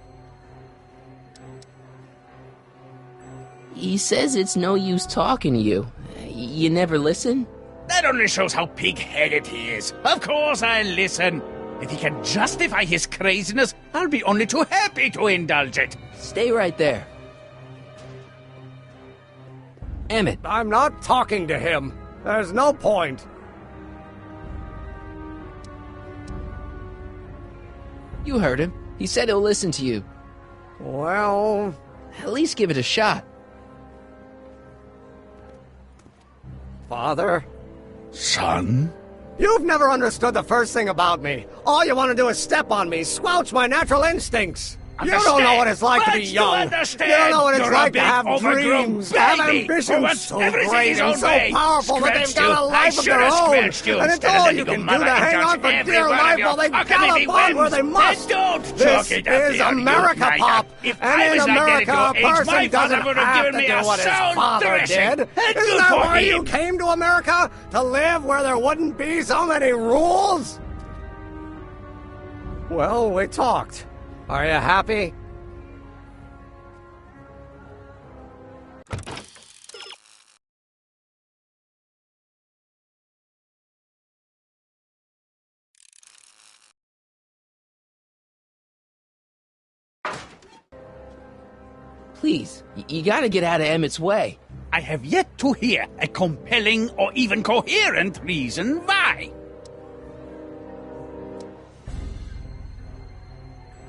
He says it's no use talking to you. You never listen? That only shows how pig-headed he is. Of course I'll listen. If he can justify his craziness, I'll be only too happy to indulge it. Stay right there. Emmett. I'm not talking to him. There's no point. You heard him. He said he'll listen to you. Well... At least give it a shot. Father? Son? You've never understood the first thing about me. All you want to do is step on me, squelch my natural instincts. You don't know what it's like to be young. You don't know what it's like to have dreams, have ambitions so great and so powerful that they've got a life of their own. And it's all you can do to hang on for dear life while they gallop on where they must. This is America, Pop. And in America, a person doesn't have to do what his father did. Isn't that why you came to America? To live where there wouldn't be so many rules? Well, we talked. Are you happy? Please, you gotta get out of Emmett's way. I have yet to hear a compelling or even coherent reason why.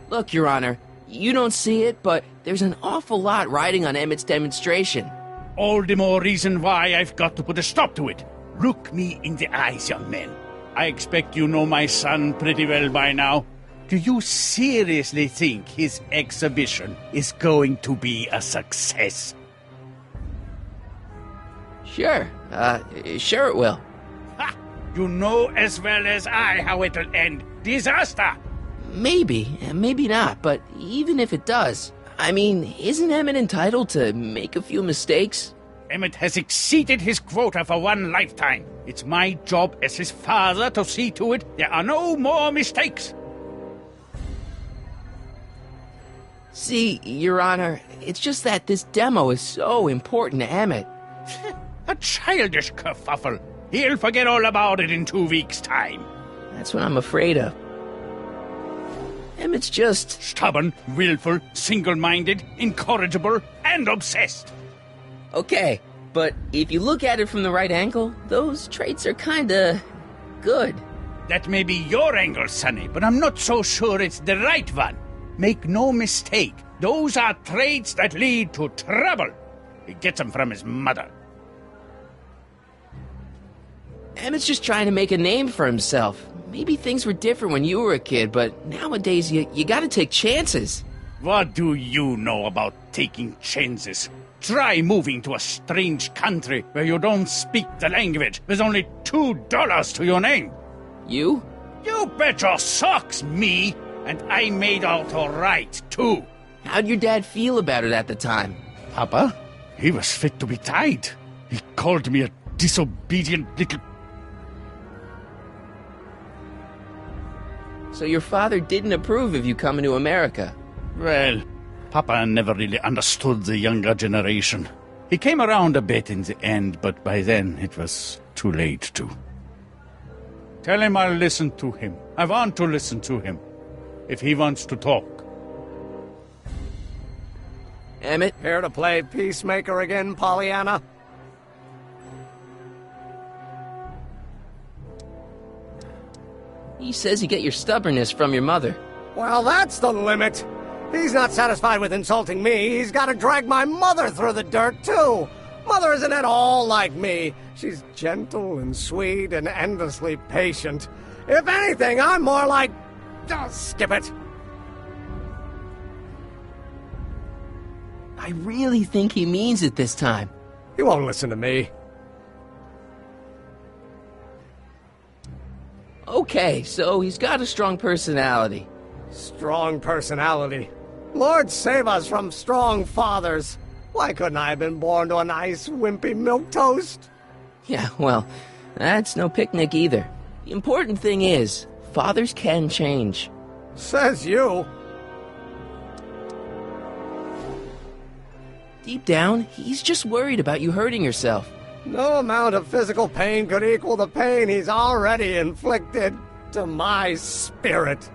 Look, Your Honor, you don't see it, but there's an awful lot riding on Emmett's demonstration. All the more reason why I've got to put a stop to it. Look me in the eyes, young man. I expect you know my son pretty well by now. Do you seriously think his exhibition is going to be a success? Sure it will. Ha! You know as well as I how it'll end. Disaster! Maybe, maybe not, but even if it does, I mean, isn't Emmett entitled to make a few mistakes? Emmett has exceeded his quota for one lifetime. It's my job as his father to see to it there are no more mistakes. See, Your Honor, it's just that this demo is so important to Emmett. A childish kerfuffle. He'll forget all about it in 2 weeks' time. That's what I'm afraid of. Emmett's just... stubborn, willful, single-minded, incorrigible, and obsessed. Okay, but if you look at it from the right angle, those traits are kinda... good. That may be your angle, Sonny, but I'm not so sure it's the right one. Make no mistake, those are traits that lead to trouble. He gets them from his mother. Emmett's just trying to make a name for himself. Maybe things were different when you were a kid, but nowadays you gotta take chances. What do you know about taking chances? Try moving to a strange country where you don't speak the language with only $2 to your name. You? You bet your socks, me! And I made out all right, too. How'd your dad feel about it at the time? Papa? He was fit to be tied. He called me a disobedient little... So your father didn't approve of you coming to America? Well, Papa never really understood the younger generation. He came around a bit in the end, but by then it was too late to. Tell him I'll listen to him. I want to listen to him. If he wants to talk. Emmett? Here to play peacemaker again, Pollyanna? He says you get your stubbornness from your mother. Well, that's the limit. He's not satisfied with insulting me. He's got to drag my mother through the dirt, too. Mother isn't at all like me. She's gentle and sweet and endlessly patient. If anything, I'm more like... oh, skip it. I really think he means it this time. He won't listen to me. Okay, so he's got a strong personality. Strong personality. Lord save us from strong fathers. Why couldn't I have been born to a nice, wimpy milquetoast? Yeah, well, that's no picnic either. The important thing is, fathers can change. Says you. Deep down, he's just worried about you hurting yourself. No amount of physical pain could equal the pain he's already inflicted to my spirit.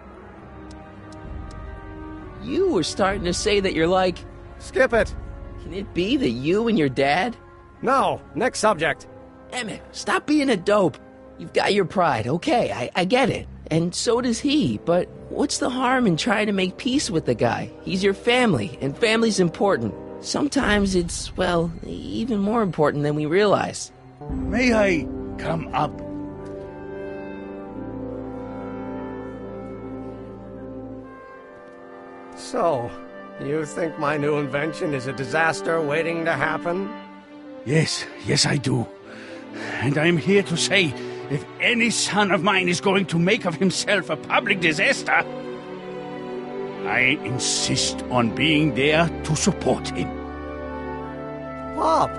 You were starting to say that you're like... Skip it. Can it be that you and your dad? No, next subject. Emmett, stop being a dope. You've got your pride, okay, I get it. And so does he, but what's the harm in trying to make peace with the guy? He's your family, and family's important. Sometimes it's, well, even more important than we realize. May I come up? So, you think my new invention is a disaster waiting to happen? Yes, I do. And I'm here to say, if any son of mine is going to make of himself a public disaster, I insist on being there to support him. Pop!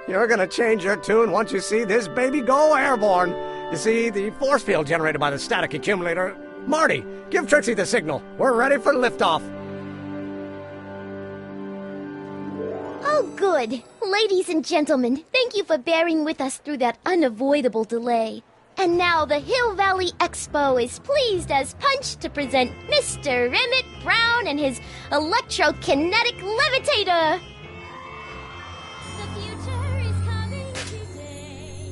You're gonna change your tune once you see this baby go airborne. You see, the force field generated by the static accumulator... Marty, give Trixie the signal. We're ready for liftoff. Oh, good. Ladies and gentlemen, thank you for bearing with us through that unavoidable delay. And now the Hill Valley Expo is pleased as punch to present Mr. Emmett Brown and his electrokinetic levitator. The future is coming today.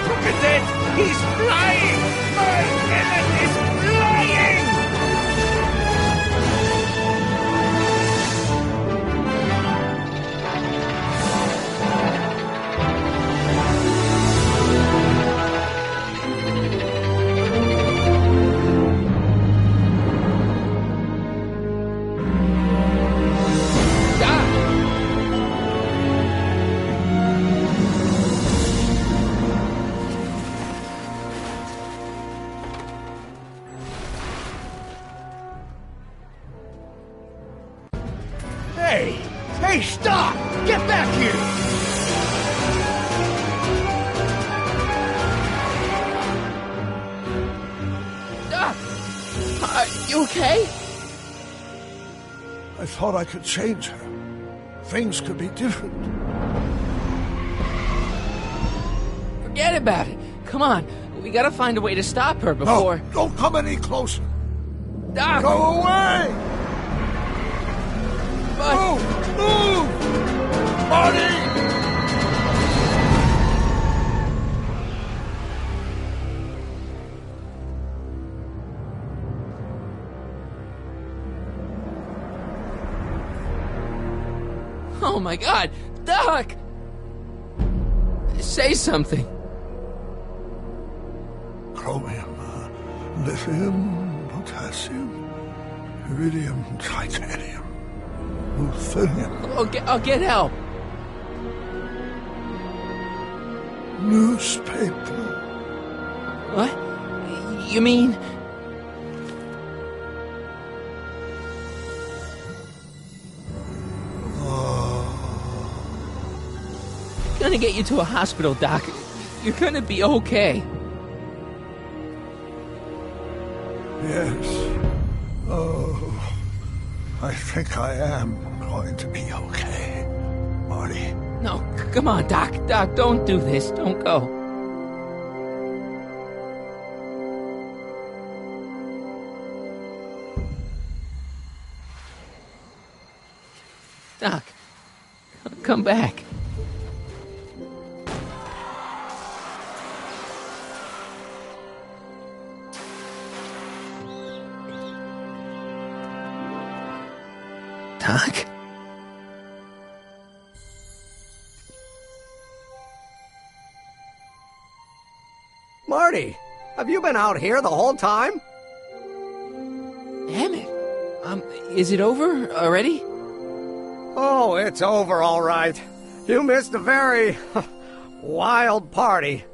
Look at that! He's flying! My Emmett is flying! Hey, stop! Get back here! Are you okay? I thought I could change her. Things could be different. Forget about it. Come on, we gotta find a way to stop her before... No, don't come any closer. Doc! Go away! But... Move! Marty! Oh my God, Doc! Say something. Chromium, lithium, potassium, iridium, titanium, ruthenium. I'll get help. Newspaper. What? You mean... Gonna get you to a hospital, Doc. You're gonna be okay. Yes. Oh, I think I am going to be okay, Marty. No, come on, Doc. Doc, don't do this. Don't go. Doc, come back. Doc? Marty! Have you been out here the whole time? Emmett, is it over already? Oh, it's over all right. You missed a very wild party.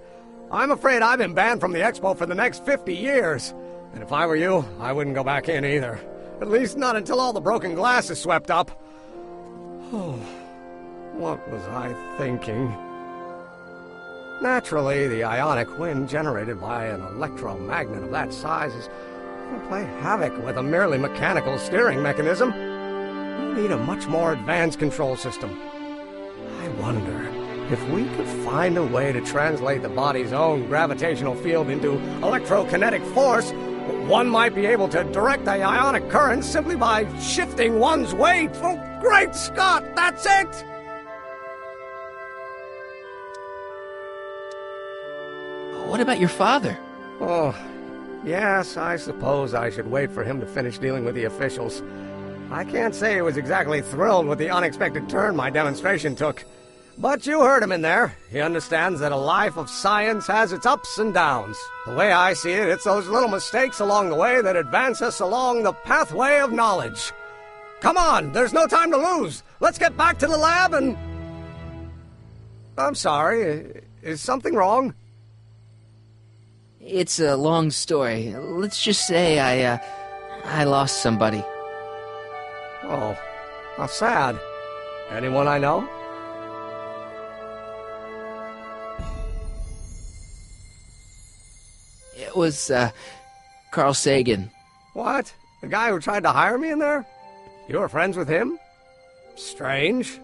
I'm afraid I've been banned from the expo for the next 50 years. And if I were you, I wouldn't go back in either. At least not until all the broken glass is swept up. Oh, what was I thinking? Naturally, the ionic wind generated by an electromagnet of that size is going to play havoc with a merely mechanical steering mechanism. We need a much more advanced control system. I wonder if we could find a way to translate the body's own gravitational field into electrokinetic force. One might be able to direct the ionic current simply by shifting one's weight. Oh, great Scott, that's it! What about your father? Oh, yes, I suppose I should wait for him to finish dealing with the officials. I can't say he was exactly thrilled with the unexpected turn my demonstration took. But you heard him in there. He understands that a life of science has its ups and downs. The way I see it, it's those little mistakes along the way that advance us along the pathway of knowledge. Come on, there's no time to lose. Let's get back to the lab and... I'm sorry, is something wrong? It's a long story. Let's just say I lost somebody. Oh, how sad. Anyone I know? It was, Carl Sagan. What? The guy who tried to hire me in there? You were friends with him? Strange.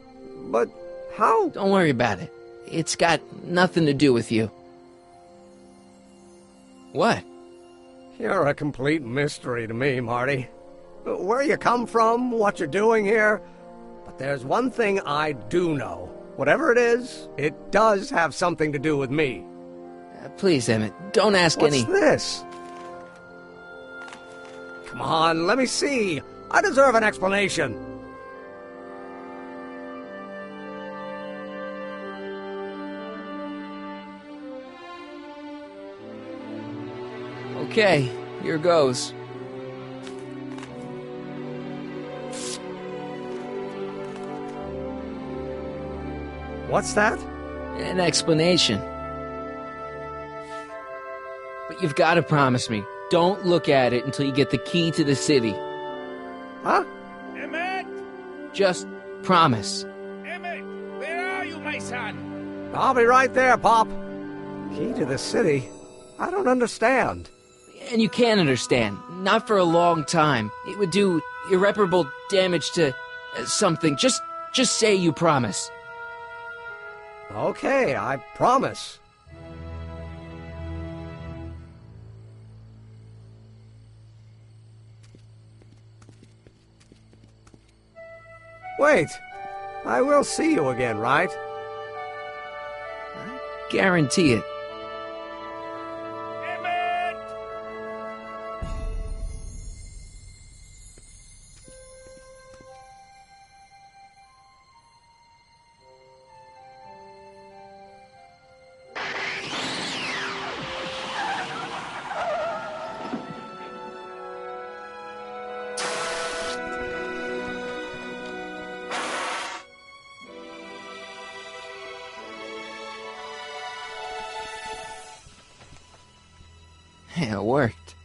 But how? Don't worry about it. It's got nothing to do with you. What? You're a complete mystery to me, Marty. Where you come from, what you're doing here. But there's one thing I do know. Whatever it is, it does have something to do with me. Please, Emmett, don't ask any... What's this? Come on, let me see. I deserve an explanation. Okay, here goes. What's that? An explanation. But you've got to promise me, don't look at it until you get the key to the city. Huh? Emmett! Just promise. Emmett, where are you, my son? I'll be right there, Pop. Key to the city? I don't understand. And you can't understand. Not for a long time. It would do irreparable damage to something. Just say you promise. Okay, I promise. Wait, I will see you again, right? I guarantee it. Yeah, it worked.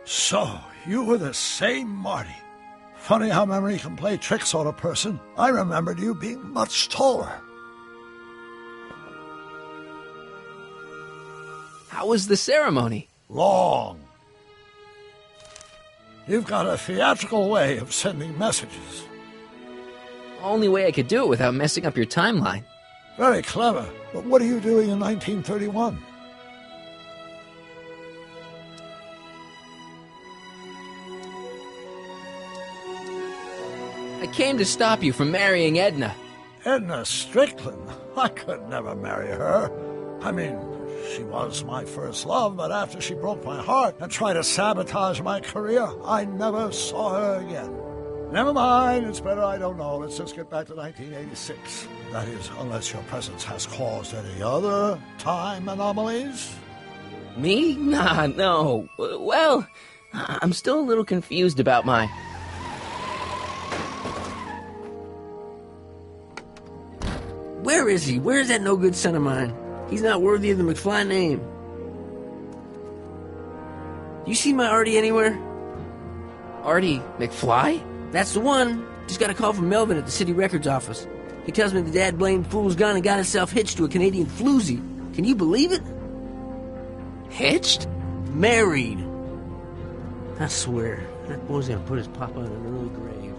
So, you were the same Marty. Funny how memory can play tricks on a person. I remembered you being much taller. How was the ceremony? Long. You've got a theatrical way of sending messages. Only way I could do it without messing up your timeline. Very clever. But what are you doing in 1931? I came to stop you from marrying Edna. Edna Strickland? I could never marry her. I mean, she was my first love, but after she broke my heart and tried to sabotage my career, I never saw her again. Never mind, it's better I don't know. Let's just get back to 1986. That is, unless your presence has caused any other time anomalies. Me? Nah, no. Well, I'm still a little confused about my... Where is he? Where is that no-good son of mine? He's not worthy of the McFly name. You see my Artie anywhere? Artie McFly? That's the one. Just got a call from Melvin at the city records office. He tells me the dad-blamed fool's gone and got himself hitched to a Canadian floozy. Can you believe it? Hitched? Married. I swear, that boy's gonna put his papa in an early grave.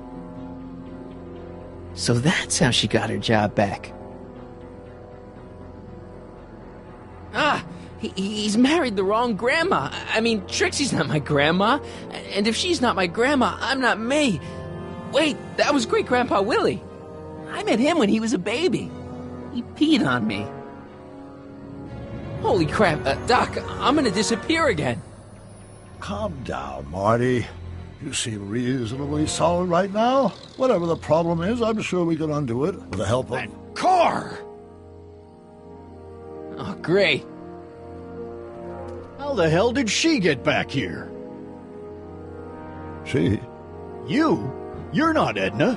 So that's how she got her job back. Ah, he's married the wrong grandma. I mean, Trixie's not my grandma. And if she's not my grandma, I'm not me. Wait, that was Great-Grandpa Willie. I met him when he was a baby. He peed on me. Holy crap, Doc, I'm gonna disappear again. Calm down, Marty. You seem reasonably solid right now. Whatever the problem is, I'm sure we can undo it with the help of... That car! Oh, great. How the hell did she get back here? She? You? You're not Edna.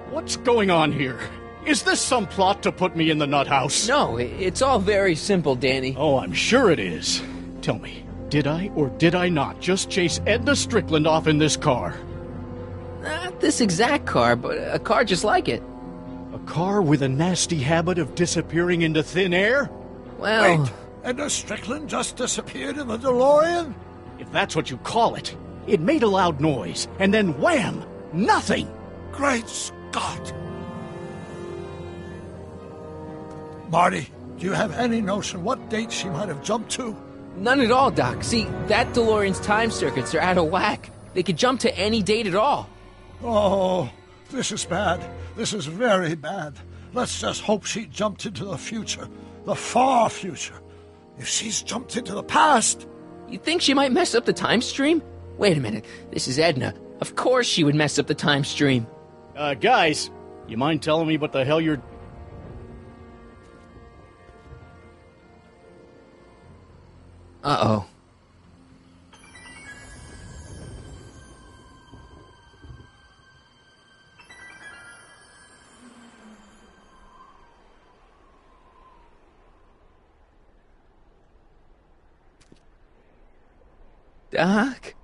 What's going on here? Is this some plot to put me in the nut house? No, it's all very simple, Danny. Oh, I'm sure it is. Tell me, did I or did I not just chase Edna Strickland off in this car? Not this exact car, but a car just like it. A car with a nasty habit of disappearing into thin air? Well... Wait, Edna Strickland just disappeared in the DeLorean? If that's what you call it. It made a loud noise, and then wham! Nothing! Great Scott! Marty, do you have any notion what date she might have jumped to? None at all, Doc. See, that DeLorean's time circuits are out of whack. They could jump to any date at all. Oh, this is bad. This is very bad. Let's just hope she jumped into the future. The far future. If she's jumped into the past... You think she might mess up the time stream? Wait a minute. This is Edna. Of course she would mess up the time stream. Guys, you mind telling me what the hell you're... Uh-oh. Doc?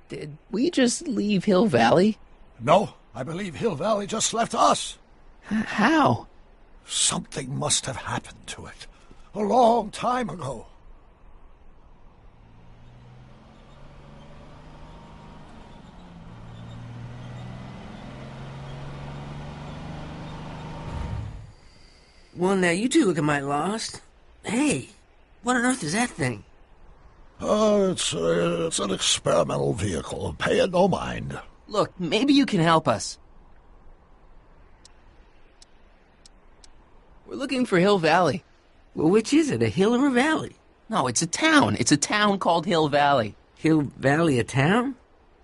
Did we just leave Hill Valley? No, I believe Hill Valley just left us. How? Something must have happened to it. A long time ago. Well, now you two look a mite lost. Hey, what on earth is that thing? It's an experimental vehicle. Pay it no mind. Look, maybe you can help us. We're looking for Hill Valley. Well, which is it, a hill or a valley? No, it's a town. It's a town called Hill Valley. Hill Valley, a town?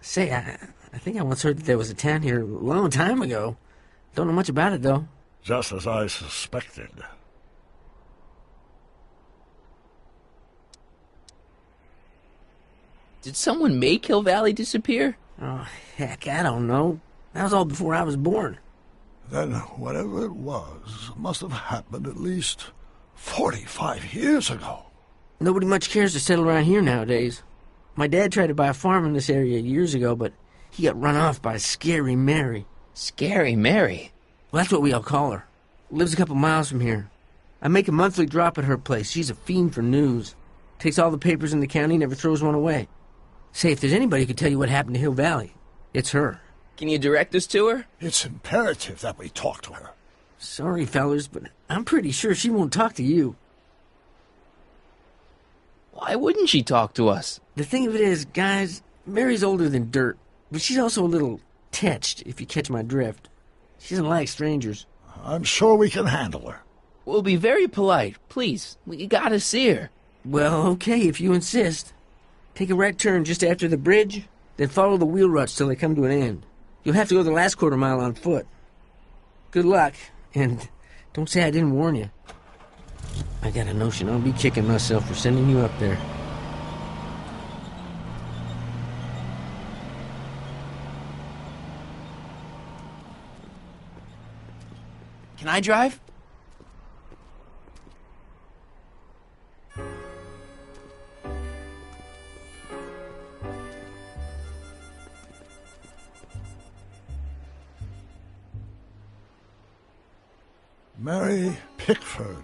Say, I think I once heard that there was a town here a long time ago. Don't know much about it, though. Just as I suspected. Did someone make Hill Valley disappear? Oh, heck, I don't know. That was all before I was born. Then whatever it was must have happened at least 45 years ago. Nobody much cares to settle around here nowadays. My dad tried to buy a farm in this area years ago, but he got run off by Scary Mary. Scary Mary? Well, that's what we all call her. Lives a couple miles from here. I make a monthly drop at her place. She's a fiend for news. Takes all the papers in the county, never throws one away. Say, if there's anybody who could tell you what happened to Hill Valley, it's her. Can you direct us to her? It's imperative that we talk to her. Sorry, fellers, but I'm pretty sure she won't talk to you. Why wouldn't she talk to us? The thing of it is, guys, Mary's older than dirt, but she's also a little tetched, if you catch my drift. She doesn't like strangers. I'm sure we can handle her. We'll be very polite. Please, we gotta see her. Well, okay, if you insist. Take a right turn just after the bridge, then follow the wheel ruts till they come to an end. You'll have to go the last quarter mile on foot. Good luck, and don't say I didn't warn you. I got a notion I'll be kicking myself for sending you up there. Can I drive? Mary Pickford.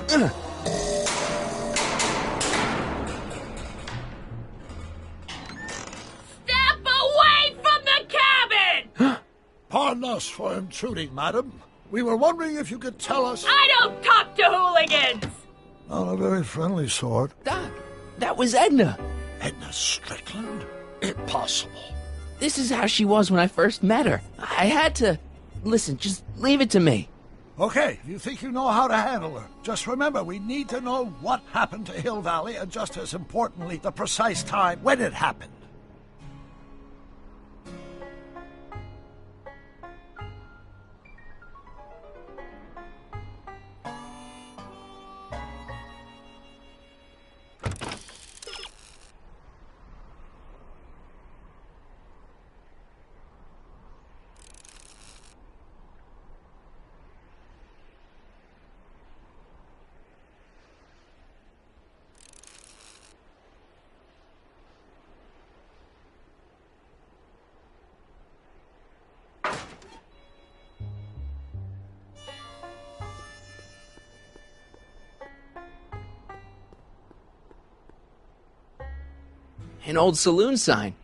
Step away from the cabin! Pardon us for intruding, madam. We were wondering if you could tell us... I don't talk to hooligans! Not a very friendly sort. Doc, that was Edna. Edna Strickland? Impossible. This is how she was when I first met her. I had to... Listen, just leave it to me. Okay, you think you know how to handle her. Just remember, we need to know what happened to Hill Valley, and just as importantly, the precise time when it happened. An old saloon sign.